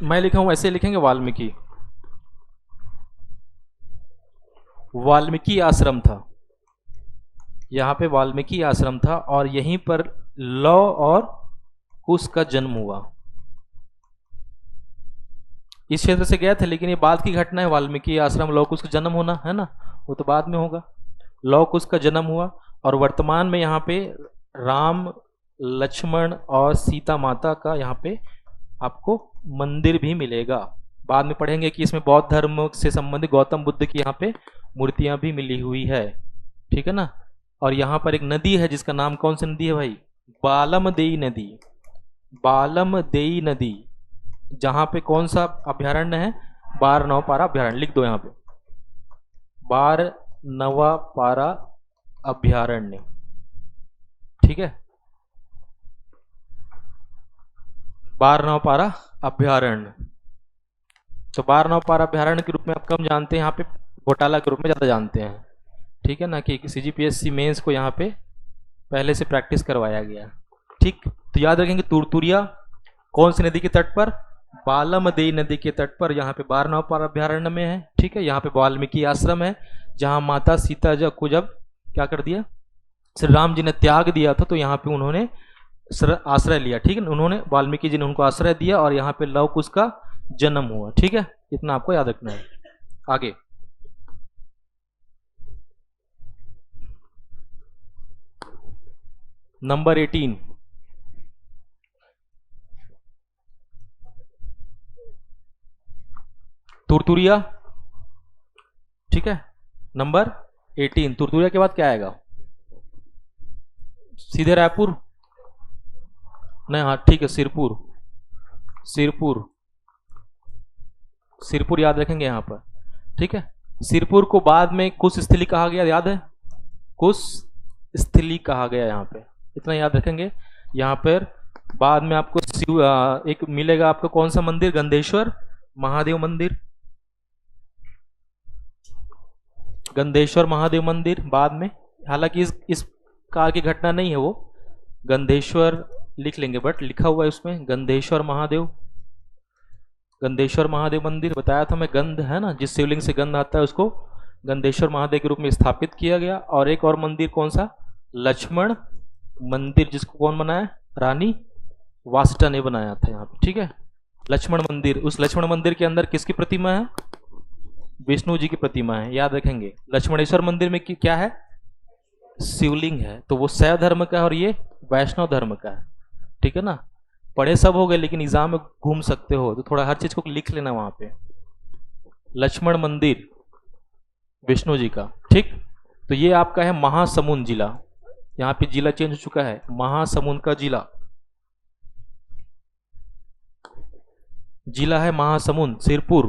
मैं लिखा हूं ऐसे लिखेंगे, वाल्मीकि, वाल्मीकि आश्रम था, यहां पे वाल्मीकि आश्रम था, और यहीं पर लौ और कुश का जन्म हुआ। इस क्षेत्र से गया था, लेकिन ये बाद की घटना है, वाल्मीकि आश्रम लौ कुश का जन्म होना है ना, वो तो बाद में होगा। लौ कुश का जन्म हुआ, और वर्तमान में यहाँ पे राम, लक्ष्मण और सीता माता का यहाँ पे आपको मंदिर भी मिलेगा। बाद में पढ़ेंगे कि इसमें बौद्ध धर्म से संबंधित गौतम बुद्ध की यहाँ पे मूर्तियां भी मिली हुई है, ठीक है ना। और यहाँ पर एक नदी है जिसका नाम कौन सी नदी है भाई, बालमदेई नदी, बालमदेई नदी, जहाँ पे कौन सा अभ्यारण्य है, बारनवापारा अभ्यारण्य, लिख दो यहाँ पे, बारनवापारा अभ्यारण्य, ठीक है, बारनवापारा अभ्यारण्य। तो बारनवापारा अभ्यारण्य के रूप में आप कम जानते हैं, यहाँ पे घोटाला के रूप में ज़्यादा जानते हैं, ठीक है ना, कि CGPSC मेंस को यहाँ पे पहले से प्रैक्टिस करवाया गया, ठीक। तो याद रखेंगे तुरतुरिया कौन सी नदी के तट पर, बालमदेई नदी के तट पर, यहाँ पे बारनवापारा अभ्यारण्य में है, ठीक है। यहाँ पे वाल्मीकि आश्रम है, जहाँ माता सीता जब क्या कर दिया, श्री राम जी ने त्याग दिया था, तो यहाँ पे उन्होंने आश्रय लिया, ठीक है, उन्होंने, वाल्मीकि जी ने उनको आश्रय दिया, और यहाँ पे लव कुश का जन्म हुआ, ठीक है, इतना आपको याद रखना है। आगे नंबर 18, तुरतुरिया, ठीक है, नंबर 18। तुरतुरिया के बाद क्या आएगा, सीधे रायपुर नहीं, हाँ ठीक है, सिरपुर, सिरपुर, सिरपुर याद रखेंगे यहाँ पर, ठीक है। सिरपुर को बाद में कुश स्थली कहा गया, याद है, कुश स्थली कहा गया, यहाँ पे इतना याद रखेंगे। यहाँ पर बाद में आपको एक मिलेगा आपको कौन सा मंदिर, गंधेश्वर महादेव मंदिर, गंधेश्वर महादेव मंदिर बाद में, हालांकि इस काल की घटना नहीं है वो, गंधेश्वर लिख लेंगे, बट लिखा हुआ है उसमें गंधेश्वर महादेव, गंधेश्वर महादेव मंदिर बताया था मैं, गंध है ना, जिस शिवलिंग से गंध आता है उसको गंधेश्वर महादेव के रूप में स्थापित किया गया। और एक और मंदिर कौन सा, लक्ष्मण मंदिर, जिसको कौन बनाया? रानी वासुटा ने बनाया था यहाँ पे, ठीक है। लक्ष्मण मंदिर, उस लक्ष्मण मंदिर के अंदर किसकी प्रतिमा है? विष्णु जी की प्रतिमा है, याद रखेंगे। लक्ष्मणेश्वर मंदिर में क्या है? शिवलिंग है। तो वो शैव धर्म का है और ये वैष्णव धर्म का है, ठीक है ना। पढ़े सब हो गए, लेकिन एग्जाम में घूम सकते हो तो थोड़ा हर चीज को लिख लेना वहां पे। लक्ष्मण मंदिर विष्णु जी का, ठीक। तो ये आपका है महासमुंद जिला। यहाँ पे जिला चेंज हो चुका है, महासमुंद का जिला, जिला है महासमुंद, सिरपुर।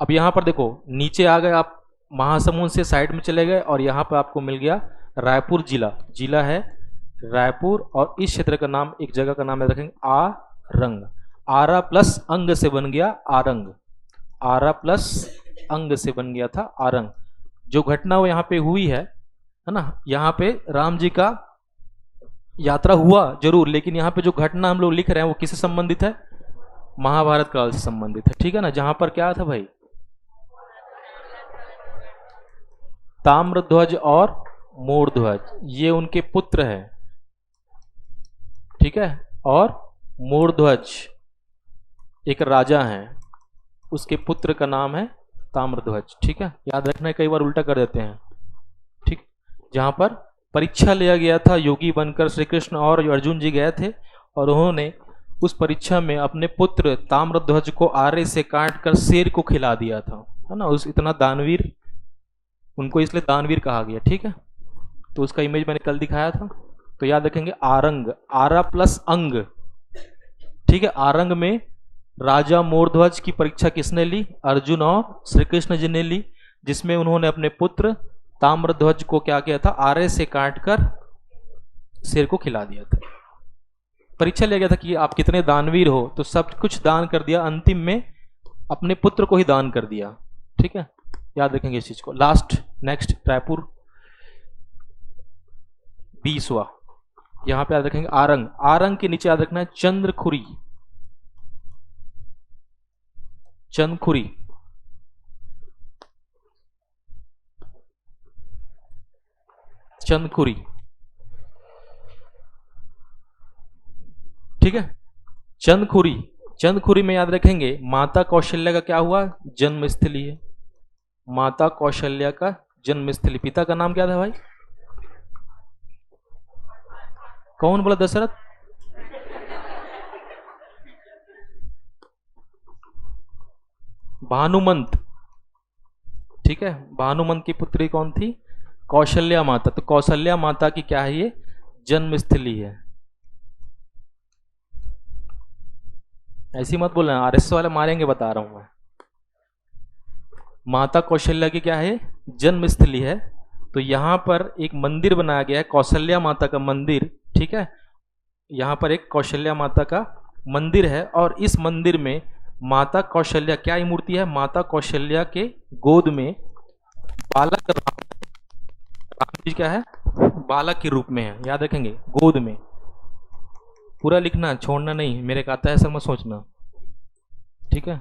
अब यहाँ पर देखो, नीचे आ गए आप, महासमुंद से साइड में चले गए और यहाँ पर आपको मिल गया रायपुर जिला। जिला है रायपुर और इस क्षेत्र का नाम, एक जगह का नाम याद रखेंगे, आरंग। आरा प्लस अंग से बन गया आरंग, आरा प्लस अंग से बन गया था आरंग। जो घटना वो यहाँ पे हुई है ना, यहाँ पे राम जी का यात्रा हुआ जरूर, लेकिन यहाँ पे जो घटना हम लोग लिख रहे हैं वो किससे संबंधित है? महाभारत काल से संबंधित है, ठीक है ना। जहां पर क्या था भाई? ताम्रध्वज और मूर्ध्वज, ये उनके पुत्र है, ठीक है। और मूर्ध्वज एक राजा है, उसके पुत्र का नाम है ताम्रध्वज, ठीक है। याद रखना है, कई बार उल्टा कर देते हैं, ठीक। जहां पर परीक्षा लिया गया था, योगी बनकर श्री कृष्ण और अर्जुन जी गए थे और उन्होंने उस परीक्षा में अपने पुत्र ताम्रध्वज को आरे से काटकर शेर को खिला दिया था, है ना। उस इतना दानवीर, उनको इसलिए दानवीर कहा गया, ठीक है। तो उसका इमेज मैंने कल दिखाया था। तो याद रखेंगे आरंग, आरा प्लस अंग, ठीक है। आरंग में राजा मूर्ध्वज की परीक्षा किसने ली? अर्जुन और श्री कृष्ण जी ने ली, जिसमें उन्होंने अपने पुत्र ताम्रध्वज को क्या किया था? आरे से काटकर शेर को खिला दिया था। परीक्षा लिया गया था कि आप कितने दानवीर हो, तो सब कुछ दान कर दिया, अंतिम में अपने पुत्र को ही दान कर दिया, ठीक है। याद रखेंगे इस चीज को। लास्ट, नेक्स्ट, रायपुर 20वां, यहां पे याद रखेंगे आरंग। आरंग के नीचे याद रखना है चंद्रखुरी, चंदखुरी, चंदखुरी, ठीक है। चंदखुरी, चंदखुरी में याद रखेंगे माता कौशल्या का क्या हुआ? जन्म स्थली है, माता कौशल्या का जन्म स्थली। पिता का नाम क्या था भाई? कौन बोला? दशरथ। भानुमंत, ठीक है। भानुमंत की पुत्री कौन थी? कौशल्या माता। तो कौशल्या माता की क्या है? ये जन्म स्थली है। ऐसी मत बोलना, आरएस वाले मारेंगे, बता रहा हूं मैं। माता कौशल्या की क्या है? जन्म स्थली है। तो यहां पर एक मंदिर बनाया गया है, कौशल्या माता का मंदिर, ठीक है। यहां पर एक कौशल्या माता का मंदिर है और इस मंदिर में माता कौशल्या, क्या ही मूर्ति है? माता कौशल्या के गोद में बालक राम, राम जी क्या है? बालक के रूप में है, याद रखेंगे, गोद में। पूरा लिखना, छोड़ना नहीं, मेरे कहता है ऐसा मत सोचना, ठीक है।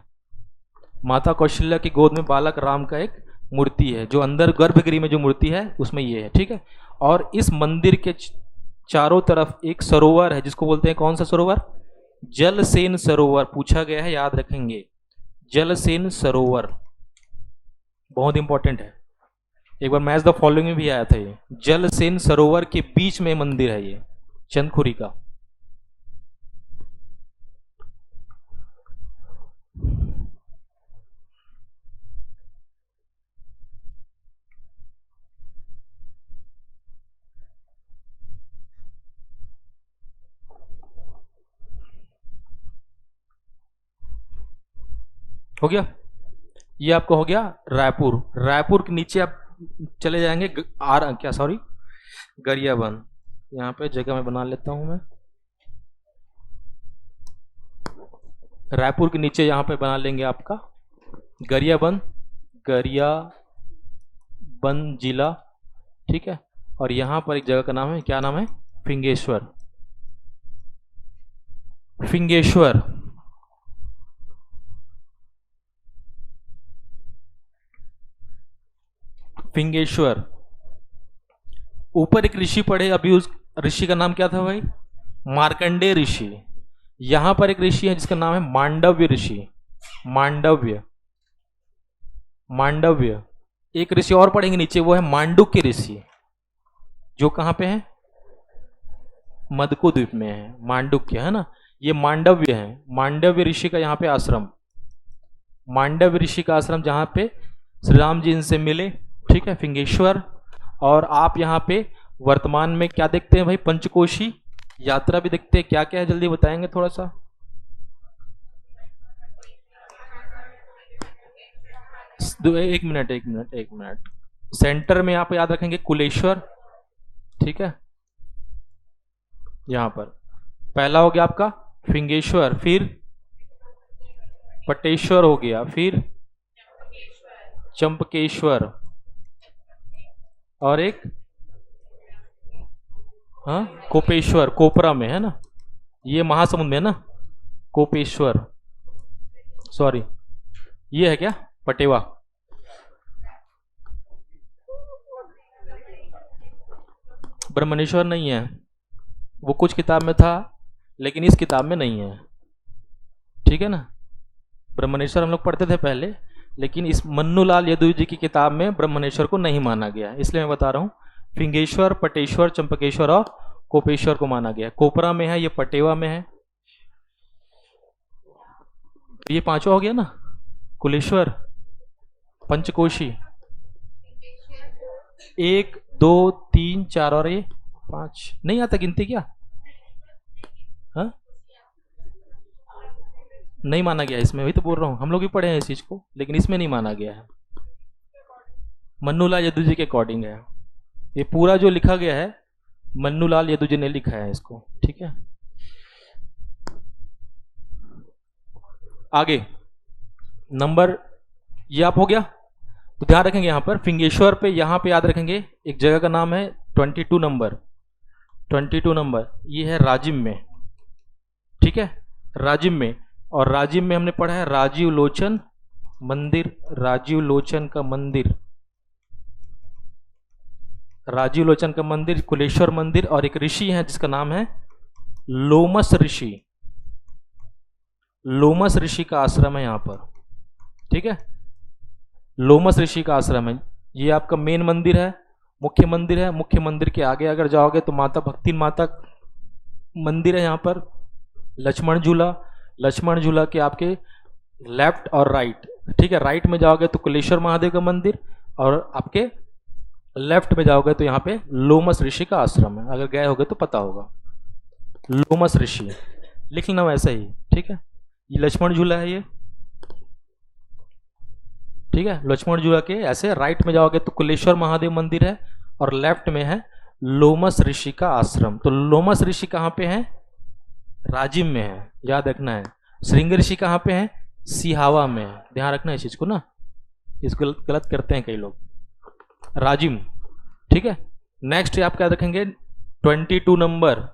माता कौशल्या की गोद में बालक राम का एक मूर्ति है, जो अंदर गर्भगृह में जो मूर्ति है उसमें ये है, ठीक है। और इस मंदिर के चारों तरफ एक सरोवर है, जिसको बोलते हैं कौन सा सरोवर? जलसेन सरोवर। पूछा गया है, याद रखेंगे, जलसेन सरोवर बहुत इंपॉर्टेंट है। एक बार मैच द फॉलोइंग में भी आया था ये। जलसेन सरोवर के बीच में मंदिर है ये, चंदखुरी का। हो गया, ये आपका हो गया रायपुर। रायपुर के नीचे आप चले जाएंगे क्या, सॉरी, गरियाबंद। यहाँ पे जगह मैं बना लेता हूं मैं। रायपुर के नीचे यहाँ पे बना लेंगे आपका गरियाबंद, गरियाबंद जिला, ठीक है। और यहाँ पर एक जगह का नाम है, क्या नाम है? फिंगेश्वर, फिंगेश्वर, फिंगेश्वर। ऊपर एक ऋषि पढ़े अभी, उस ऋषि का नाम क्या था भाई? मार्कंडेय ऋषि। यहां पर एक ऋषि है जिसका नाम है मांडव्य ऋषि। मांडव्य, मांडव्य। एक ऋषि और पढ़ेंगे नीचे, वो है मांडुक्य ऋषि, जो कहां पे है? मदको द्वीप में है, मांडुक्य है ना। ये मांडव्य है, मांडव्य ऋषि का यहाँ पे आश्रम, मांडव्य ऋषि का आश्रम, जहां पे श्री राम जी इनसे मिले, ठीक है, फिंगेश्वर। और आप यहाँ पे वर्तमान में क्या देखते हैं भाई? पंचकोशी यात्रा भी देखते हैं। क्या क्या है जल्दी बताएंगे थोड़ा सा? एक मिनट, एक मिनट, एक मिनट। सेंटर में आप याद रखेंगे कुलेश्वर, ठीक है, यहां पर पहला हो गया आपका फिंगेश्वर, फिर पटेश्वर हो गया, फिर चंपकेश्वर, और एक हाँ कोपेश्वर, कोपरा में है ना, ये महासमुंद में है ना, कोपेश्वर, सॉरी ये है क्या? पटेवा। ब्रह्मनेश्वर नहीं है, वो कुछ किताब में था लेकिन इस किताब में नहीं है, ठीक है ना। ब्रह्मनेश्वर हम लोग पढ़ते थे पहले, लेकिन इस मन्नूलाल यदु जी की किताब में ब्रह्मनेश्वर को नहीं माना गया, इसलिए मैं बता रहा हूं। फिंगेश्वर, पटेश्वर, चंपकेश्वर और कोपेश्वर को माना गया। कोपरा में है, ये पटेवा में है। ये पांचवा हो गया ना, कुलेश्वर, पंचकोशी, 1 2 3 4 और ये 5 नहीं आता गिनती क्या? हाँ नहीं माना गया इसमें, वही तो बोल रहा हूँ, हम लोग भी पढ़े हैं इस चीज को, लेकिन इसमें नहीं माना गया है। मन्नूलाल यदु जी के अकॉर्डिंग है ये पूरा जो लिखा गया है, मन्नूलाल यदु जी ने लिखा है इसको, ठीक है। आगे नंबर ये आप हो गया, तो ध्यान रखेंगे यहां पर फिंगेश्वर पे, यहां पे याद रखेंगे एक जगह का नाम है 22 नंबर, 22 नंबर, ये है राजिम में, ठीक है, राजिम में। और राजिम में हमने पढ़ा है राजीव लोचन मंदिर, राजीव लोचन का मंदिर, राजीव लोचन का मंदिर, कुलेश्वर मंदिर, और एक ऋषि है जिसका नाम है लोमस ऋषि, लोमस ऋषि का आश्रम है यहां पर, ठीक है, लोमस ऋषि का आश्रम है। ये आपका मेन मंदिर है, मुख्य मंदिर है। मुख्य मंदिर के आगे अगर जाओगे तो माता भक्ति माता मंदिर है यहां पर, लक्ष्मण झूला, लक्ष्मण झूला के आपके लेफ्ट और राइट, ठीक है, राइट में जाओगे तो कुलेश्वर महादेव का मंदिर, और आपके लेफ्ट में जाओगे तो यहाँ पे लोमस ऋषि का आश्रम है। अगर गए होगे तो पता होगा, लोमस ऋषि लिख लेना वैसे ही, ठीक है। ये लक्ष्मण झूला है ये, ठीक है, लक्ष्मण झूला के ऐसे राइट में जाओगे तो कुलेश्वर महादेव मंदिर है, और लेफ्ट में है लोमस ऋषि का आश्रम। तो लोमस ऋषि कहाँ पे है? राजिम में है, याद रखना है। श्रृंग ऋषि कहाँ पे है? सिहावा में है, ध्यान रखना है इस चीज को ना, इसको गलत करते हैं कई लोग। राजिम, ठीक है। नेक्स्ट आप क्या रखेंगे? 22 नंबर,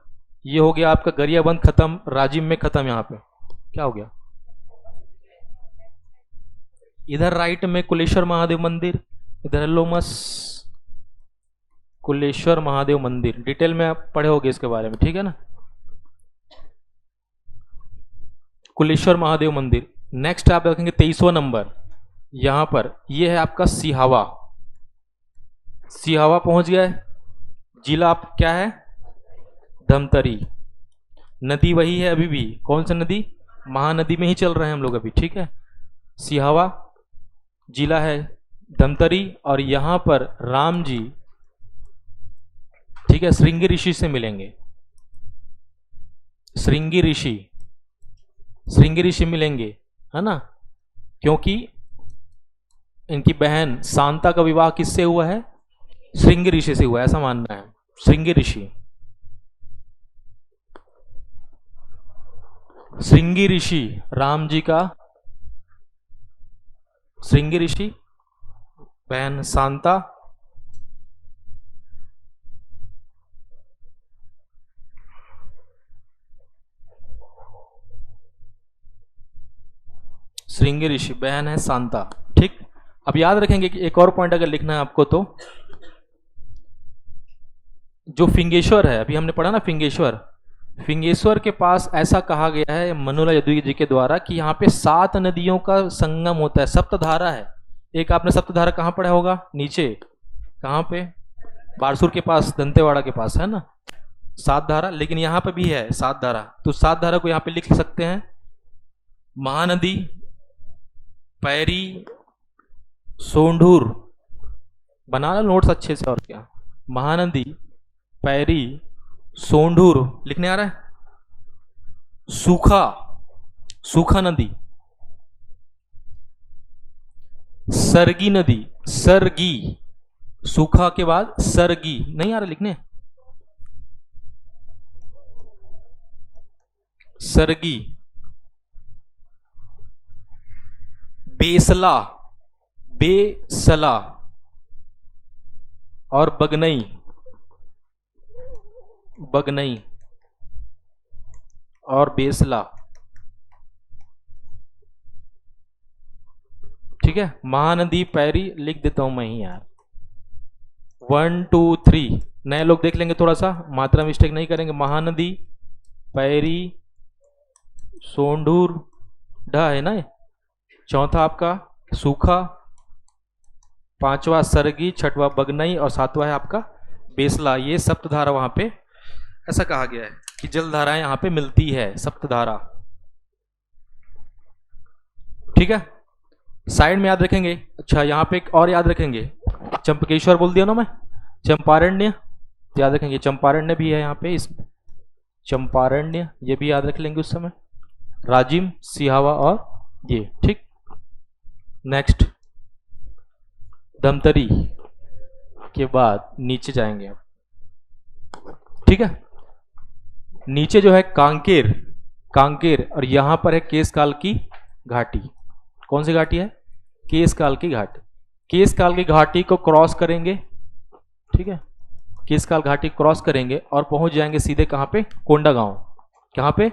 ये हो गया आपका गरियाबंद खत्म, राजिम में खत्म। यहाँ पे क्या हो गया? इधर राइट में कुलेश्वर महादेव मंदिर, इधर है लोमस कुलेश्वर महादेव मंदिर। डिटेल में आप पढ़े होंगे इसके बारे में, ठीक है ना, कुलेश्वर महादेव मंदिर। नेक्स्ट आप रखेंगे 23वां नंबर, यहां पर ये है आपका सिहावा। सिहावा पहुंच गया है, जिला आप क्या है? धमतरी। नदी वही है अभी भी, कौन सी नदी? महानदी में ही चल रहे हैं हम लोग अभी, ठीक है। सिहावा जिला है धमतरी, और यहां पर राम जी, ठीक है, श्रृंगी ऋषि से मिलेंगे। श्रृंगी ऋषि, श्रृंगी ऋषि मिलेंगे, है ना, क्योंकि इनकी बहन शांता का विवाह किससे हुआ है? श्रृंगी ऋषि से हुआ है, ऐसा मानना है। श्रृंगी ऋषि, श्रृंगी ऋषि राम जी का, श्रृंगी ऋषि बहन शांता, श्रृंगी ऋषि बहन है शांता, ठीक। अब याद रखेंगे कि एक और पॉइंट अगर लिखना है आपको तो जो फिंगेश्वर है, अभी हमने पढ़ा ना फिंगेश्वर, फिंगेश्वर के पास ऐसा कहा गया है मनोला यदुगी जी के द्वारा कि यहाँ पे 7 नदियों का संगम होता है, सप्तधारा है। एक आपने सप्तधारा कहाँ पढ़ा होगा, नीचे कहाँ पे, बारसूर के पास, दंतेवाड़ा के पास है ना 7 धारा, लेकिन यहाँ पे भी है 7 धारा। तो 7 धारा को यहाँ पे लिख सकते हैं, महानदी, पैरी, सोंढूर, बना लो नोट्स अच्छे से, और क्या, महानदी, पैरी, सोंढूर, लिखने आ रहा है, सूखा, सूखा नदी, सरगी नदी, सरगी, सूखा के बाद सरगी, नहीं आ रहा लिखने, सरगी, बेसला, बेसला, और बगनई, बगनई और बेसला। ठीक है, महानदी, पैरी लिख देता हूं मैं ही यार, 1 2 3, नए लोग देख लेंगे, थोड़ा सा मात्रा मिस्टेक नहीं करेंगे। महानदी, पैरी, सोंढूर, ढा है ना, चौथा आपका सूखा, पांचवा सरगी, छठवा बगनई और सातवां है आपका बेसला। ये सप्तधारा वहां पे ऐसा कहा गया है कि जल धाराएं यहां पे मिलती है, सप्तधारा। ठीक है, साइड में याद रखेंगे। अच्छा, यहां पे एक और याद रखेंगे, चंपकेश्वर बोल दिया ना मैं, चंपारण्य याद रखेंगे, चंपारण्य भी है यहाँ पे, इस चंपारण्य ये भी याद रख लेंगे उस समय, राजिम, सिहावा और ये। ठीक, नेक्स्ट धमतरी के बाद नीचे जाएंगे आप। ठीक है, नीचे जो है कांकेर, कांकेर, और यहां पर है केशकाल की घाटी। कौन सी घाटी है, केशकाल की घाटी। केशकाल की घाटी को क्रॉस करेंगे, ठीक है, केशकाल घाटी क्रॉस करेंगे और पहुंच जाएंगे सीधे कहां पे, कोंडागांव। कहां पे,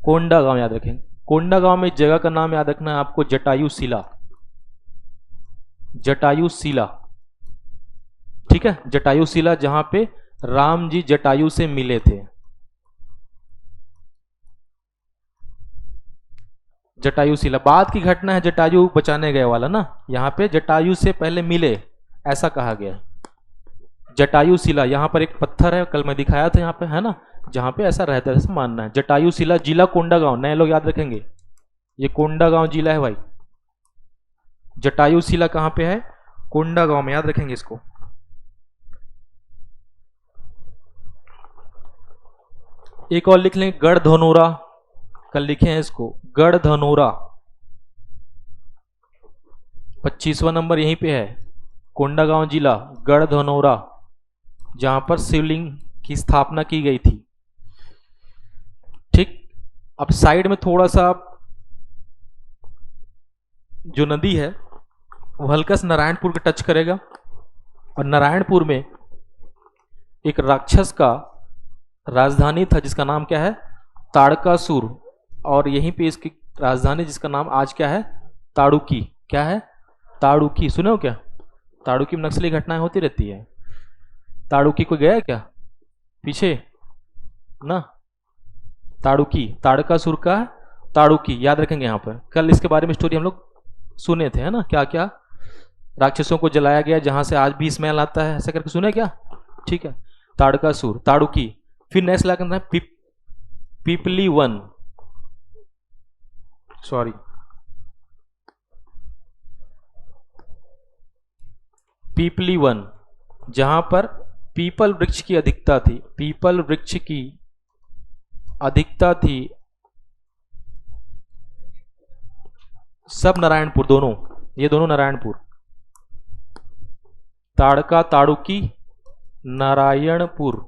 कोंडागांव, याद रखेंगे। कोंडागांव में जगह का नाम याद रखना है आपको, जटायु शिला, जटायु शिला। ठीक है, जटायु शिला, जहां पे राम जी जटायु से मिले थे, जटायु शिला। बाद की घटना है जटायु बचाने गए वाला ना, यहां पे जटायु से पहले मिले ऐसा कहा गया। जटायु शिला, यहां पर एक पत्थर है, कल मैं दिखाया था यहाँ पे, है ना, जहां पे ऐसा रहता है, ऐसा मानना है। जटायु शिला, जिला कोंडागांव, नए लोग याद रखेंगे, ये कोंडागांव जिला है भाई। जटायु शिला कहां पे है, कोंडागांव में, याद रखेंगे इसको। एक और लिख लेंगे, गढ़धनोरा, कल लिखे हैं इसको, गढ़धनोरा, 25वां नंबर यहीं पे है, कोंडागांव जिला, गढ़धनोरा, जहां पर शिवलिंग की स्थापना की गई थी। ठीक, अब साइड में थोड़ा सा जो नदी है वो हल्का सा नारायणपुर को टच करेगा, और नारायणपुर में एक राक्षस का राजधानी था जिसका नाम क्या है, ताड़कासुर, और यहीं पे इसकी राजधानी जिसका नाम आज क्या है, ताड़ुकी। क्या है, ताड़ुकी, सुने हो क्या, ताड़ुकी में नक्सली घटनाएं होती रहती है। ताड़ुकी को गया है क्या पीछे ना, ताड़ुकी, ताड़कासुर का ताड़ुकी, याद रखेंगे। यहाँ पर कल इसके बारे में स्टोरी हम लोग सुने थे, है ना, क्या क्या राक्षसों को जलाया गया, जहां से आज भी स्मेल आता है, ऐसा करके सुने क्या। ठीक है, ताड़कासुर, ताड़ुकी। फिर नेक्स्ट ला करना है पीपली वन, सॉरी, पीपली वन, जहां पर पीपल वृक्ष की अधिकता थी, पीपल वृक्ष की अधिकता थी। सब नारायणपुर, दोनों, ये दोनों नारायणपुर, ताड़का, ताड़ुकी, नारायणपुर,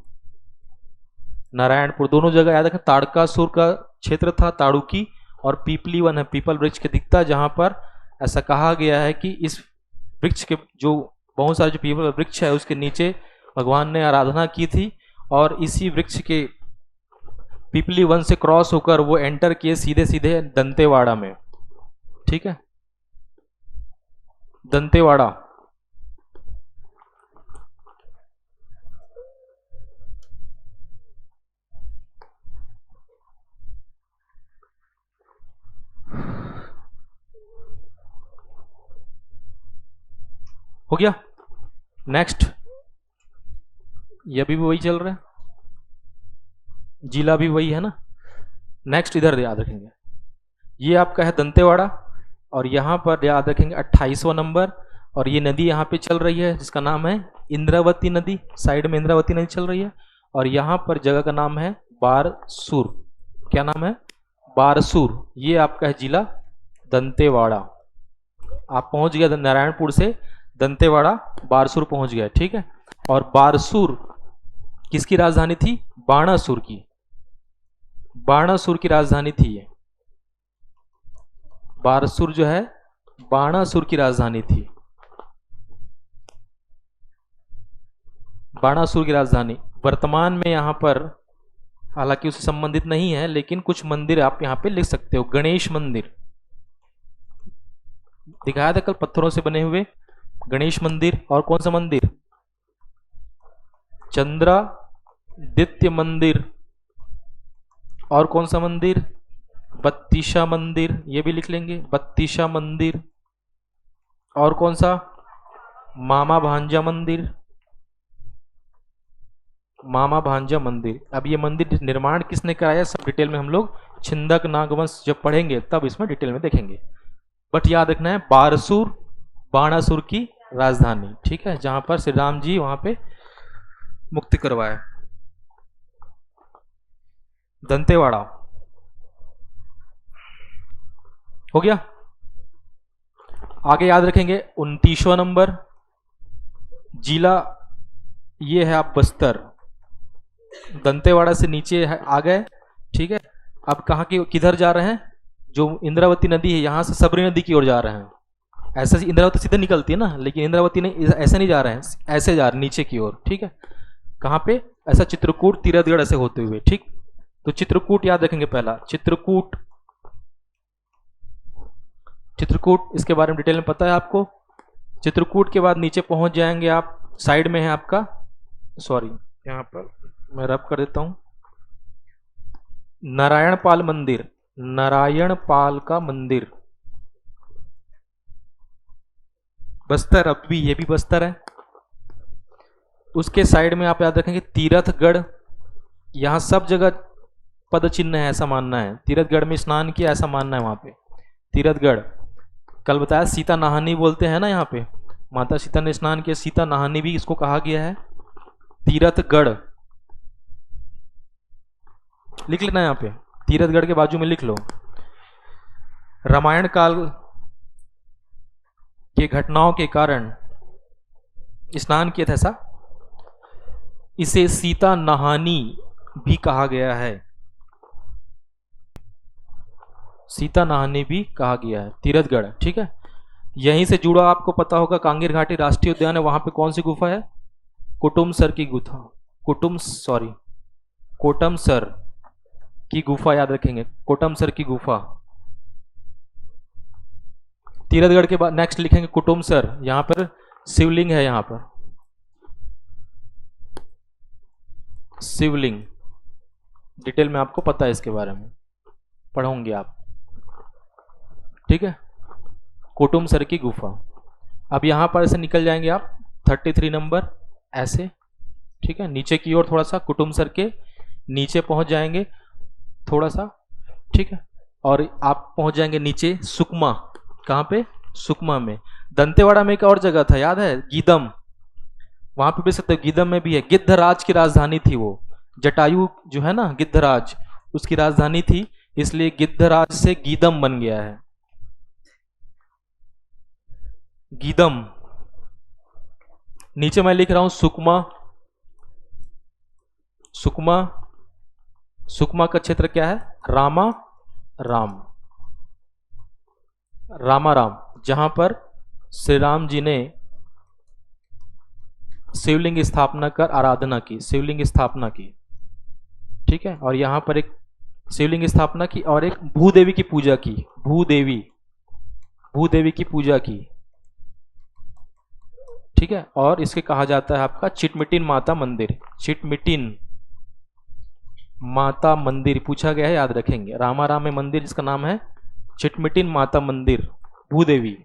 नारायणपुर, दोनों जगह याद रखें। ताड़कासुर का क्षेत्र था ताड़ुकी, और पीपली वन है, पीपल वृक्ष की अधिकता, जहां पर ऐसा कहा गया है कि इस वृक्ष के जो बहुत सारे जो पीपल वृक्ष है उसके नीचे भगवान ने आराधना की थी, और इसी वृक्ष के पीपली वन से क्रॉस होकर वो एंटर किए सीधे सीधे दंतेवाड़ा में। ठीक है, दंतेवाड़ा, हो गया। नेक्स्ट, ये भी वही चल रहा है, जिला भी वही है ना। नेक्स्ट इधर याद रखेंगे, ये आपका है दंतेवाड़ा, और यहाँ पर याद रखेंगे 28वां नंबर, और ये नदी यहाँ पे चल रही है जिसका नाम है इंद्रावती नदी, साइड में इंद्रावती नदी चल रही है, और यहाँ पर जगह का नाम है बारसूर। क्या नाम है? बारसूर। ये आपका है जिला दंतेवाड़ा। आप पहुंच गया नारायणपुर से दंतेवाड़ा, बारसूर पहुंच गया, ठीक है। और बारसूर किसकी राजधानी थी? बाणासुर की। बाणासुर की राजधानी थी ये। बारसूर जो है बाणासुर की राजधानी थी, बाणासुर की राजधानी। वर्तमान में यहां पर हालांकि उससे संबंधित नहीं है, लेकिन कुछ मंदिर आप यहां पे लिख सकते हो। गणेश मंदिर दिखाया था कल, पत्थरों से बने हुए गणेश मंदिर। और कौन सा मंदिर? चंद्रादित्य मंदिर। और कौन सा मंदिर? बत्तीसा मंदिर, ये भी लिख लेंगे, बत्तीसा मंदिर। और कौन सा? मामा भांजा मंदिर, मामा भांजा मंदिर। अब ये मंदिर निर्माण किसने कराया, सब डिटेल में हम लोग छिंदक नागवंश जब पढ़ेंगे तब इसमें डिटेल में देखेंगे। बट याद रखना है बारसूर बाणासुर की राजधानी, ठीक है, जहां पर श्री राम जी वहां पे मुक्ति करवाया। दंतेवाड़ा हो गया। आगे याद रखेंगे 29वां नंबर जिला, ये है आप बस्तर। दंतेवाड़ा से नीचे आ गए, ठीक है। अब कहाँ की किधर जा रहे हैं? जो इंद्रावती नदी है यहाँ से सबरी नदी की ओर जा रहे हैं। ऐसे इंद्रावती सीधे निकलती है ना, लेकिन इंद्रावती नहीं, ऐसे नहीं जा रहे हैं, ऐसे जा रहे हैं नीचे की ओर, ठीक है। कहाँ पे? ऐसा चित्रकूट तीरथगढ़ ऐसे होते हुए, ठीक। तो चित्रकूट याद रखेंगे पहला, चित्रकूट। चित्रकूट इसके बारे में डिटेल में पता है आपको। चित्रकूट के बाद नीचे पहुंच जाएंगे आप, साइड में है आपका, सॉरी यहां पर मैं रब कर देता हूं, नारायणपाल मंदिर। नारायणपाल का मंदिर बस्तर, अब भी ये भी बस्तर है। उसके साइड में आप याद रखेंगे तीरथगढ़। यहां सब जगह पद चिन्ह है, ऐसा मानना है। तीरथगढ़ में स्नान किया ऐसा मानना है वहां पे। तीरथगढ़ कल बताया, सीता नहानी बोलते हैं ना, यहाँ पे माता सीता ने स्नान किया, सीता नहानी भी इसको कहा गया है तीरथगढ़। लिख लेना यहाँ पे, तीरथगढ़ के बाजू में लिख लो। रामायण काल के घटनाओं के कारण स्नान किया था ऐसा, इसे सीता नहानी भी कहा गया है। सीता नहानी भी कहा गया है, तीरथगढ़, ठीक है। यहीं से जुड़ा आपको पता होगा कांगेर घाटी राष्ट्रीय उद्यान है, वहां पे कौन सी गुफा है? कुटुमसर की गुफा, कोटमसर की गुफा याद रखेंगे, कोटमसर की गुफा। तीरथगढ़ के बाद नेक्स्ट लिखेंगे कुटुमसर, यहां पर शिवलिंग है, यहां पर शिवलिंग, डिटेल में आपको पता है इसके बारे में, पढ़ोगे आप, ठीक है। कुटुमसर की गुफा। अब यहां पर ऐसे निकल जाएंगे आप 33 नंबर ऐसे, ठीक है, नीचे की ओर थोड़ा सा, कुटुमसर के नीचे पहुंच जाएंगे थोड़ा सा, ठीक है। और आप पहुंच जाएंगे नीचे सुकमा। कहां पे? सुकमा में। दंतेवाड़ा में एक और जगह था, याद है? गीदम, वहां पे भी सकते हो, गीदम में भी है। गिद्धराज की राजधानी थी वो, जटायु जो है ना गिद्धराज, उसकी राजधानी थी, इसलिए गिद्धराज से गीदम बन गया है। गीदम। नीचे मैं लिख रहा हूं सुकमा। सुकमा, सुकमा का क्षेत्र क्या है? रामा राम, रामाराम, जहां पर श्री राम जी ने शिवलिंग स्थापना कर आराधना की, शिवलिंग स्थापना की, ठीक है। और यहां पर एक शिवलिंग स्थापना की और एक भूदेवी की पूजा की, भूदेवी, भूदेवी की पूजा की, ठीक है। और इसके कहा जाता है आपका चिटमिटिन माता मंदिर, चिटमिटिन माता मंदिर पूछा गया है, याद रखेंगे। रामाराम में मंदिर जिसका नाम है चिटमिटिन माता मंदिर, भूदेवी।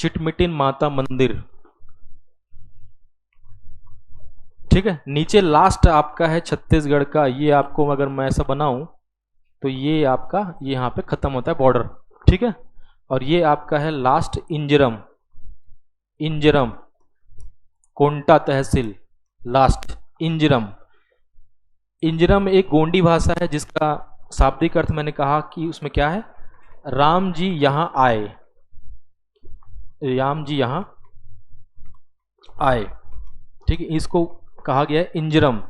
चिटमिटिन माता मंदिर, ठीक है। नीचे लास्ट आपका है छत्तीसगढ़ का, ये आपको अगर मैं ऐसा बनाऊं तो ये आपका ये यहाँ पे खत्म होता है बॉर्डर, ठीक है। और ये आपका है लास्ट इंजरम, इंजरम कोंटा तहसील, लास्ट इंजरम। इंजरम एक गोंडी भाषा है जिसका शाब्दिक अर्थ मैंने कहा कि उसमें क्या है, राम जी यहां आए, राम जी यहां आए, ठीक है। इसको कहा गया है इंजरम,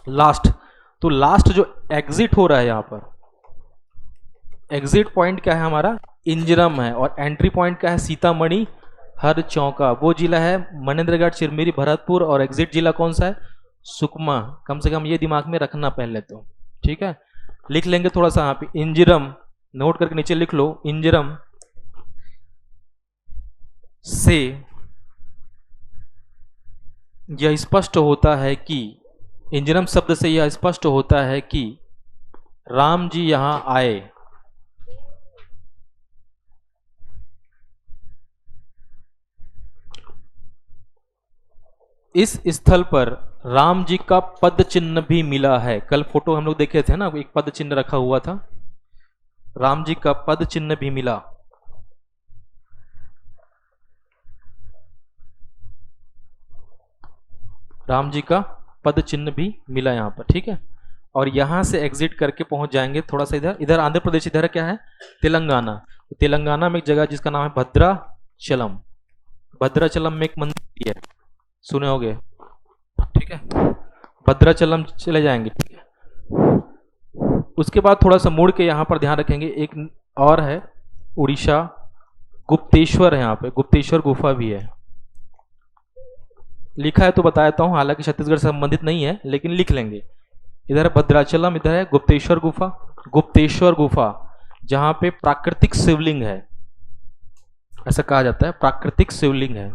लास्ट। तो लास्ट जो एग्जिट हो रहा है यहां पर, एग्जिट पॉइंट क्या है हमारा, इंजरम है। और एंट्री पॉइंट क्या है, सीतामढ़ी हर चौका, वो जिला है मनेन्द्रगढ़, चिरमिरी, भरतपुर। और एग्जिट जिला कौन सा है, सुकमा। कम से कम ये दिमाग में रखना पहले तो, ठीक है। लिख लेंगे थोड़ा सा यहाँ पे, इंजरम नोट करके नीचे लिख लो। इंजरम से यह स्पष्ट होता है कि, इंजरम शब्द से यह स्पष्ट होता है कि राम जी यहां आए। इस स्थल पर राम जी का पद चिन्ह भी मिला है। कल फोटो हम लोग देखे थे ना, एक पद चिन्ह रखा हुआ था, राम जी का पद चिन्ह भी मिला। राम जी का पद चिन्ह भी मिला यहां पर, ठीक है। और यहां से एग्जिट करके पहुंच जाएंगे थोड़ा सा इधर, इधर आंध्र प्रदेश, इधर क्या है तेलंगाना। तो तेलंगाना में एक जगह जिसका नाम है भद्राचलम, भद्राचलम में एक मंदिर है, सुने होंगे, ठीक है। भद्राचलम चले जाएंगे, ठीक है। उसके बाद थोड़ा सा मुड़ के यहाँ पर ध्यान रखेंगे, एक और है उड़ीसा, गुप्तेश्वर है, यहाँ पे गुप्तेश्वर गुफा भी है, लिखा है तो बता देता हूँ, हालांकि छत्तीसगढ़ से संबंधित नहीं है लेकिन लिख लेंगे। इधर है भद्राचलम, इधर है गुप्तेश्वर गुफा, गुप्तेश्वर गुफा जहां पे प्राकृतिक शिवलिंग है, ऐसा कहा जाता है, प्राकृतिक शिवलिंग है।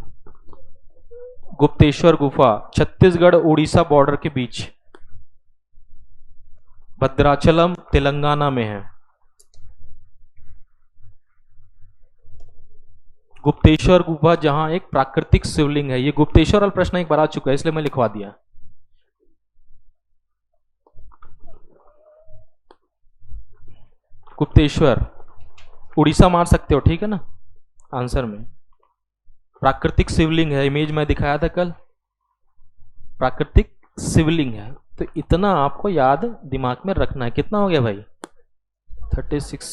गुप्तेश्वर गुफा छत्तीसगढ़ उड़ीसा बॉर्डर के बीच, भद्राचलम तेलंगाना में है। गुप्तेश्वर गुफा जहां एक प्राकृतिक शिवलिंग है। ये गुप्तेश्वर वाला प्रश्न एक बार आ चुका है इसलिए मैं लिखवा दिया। गुप्तेश्वर उड़ीसा मार सकते हो, ठीक है ना आंसर में। प्राकृतिक शिवलिंग है, इमेज में दिखाया था कल, प्राकृतिक शिवलिंग है। तो इतना आपको याद दिमाग में रखना है। कितना हो गया भाई, 36।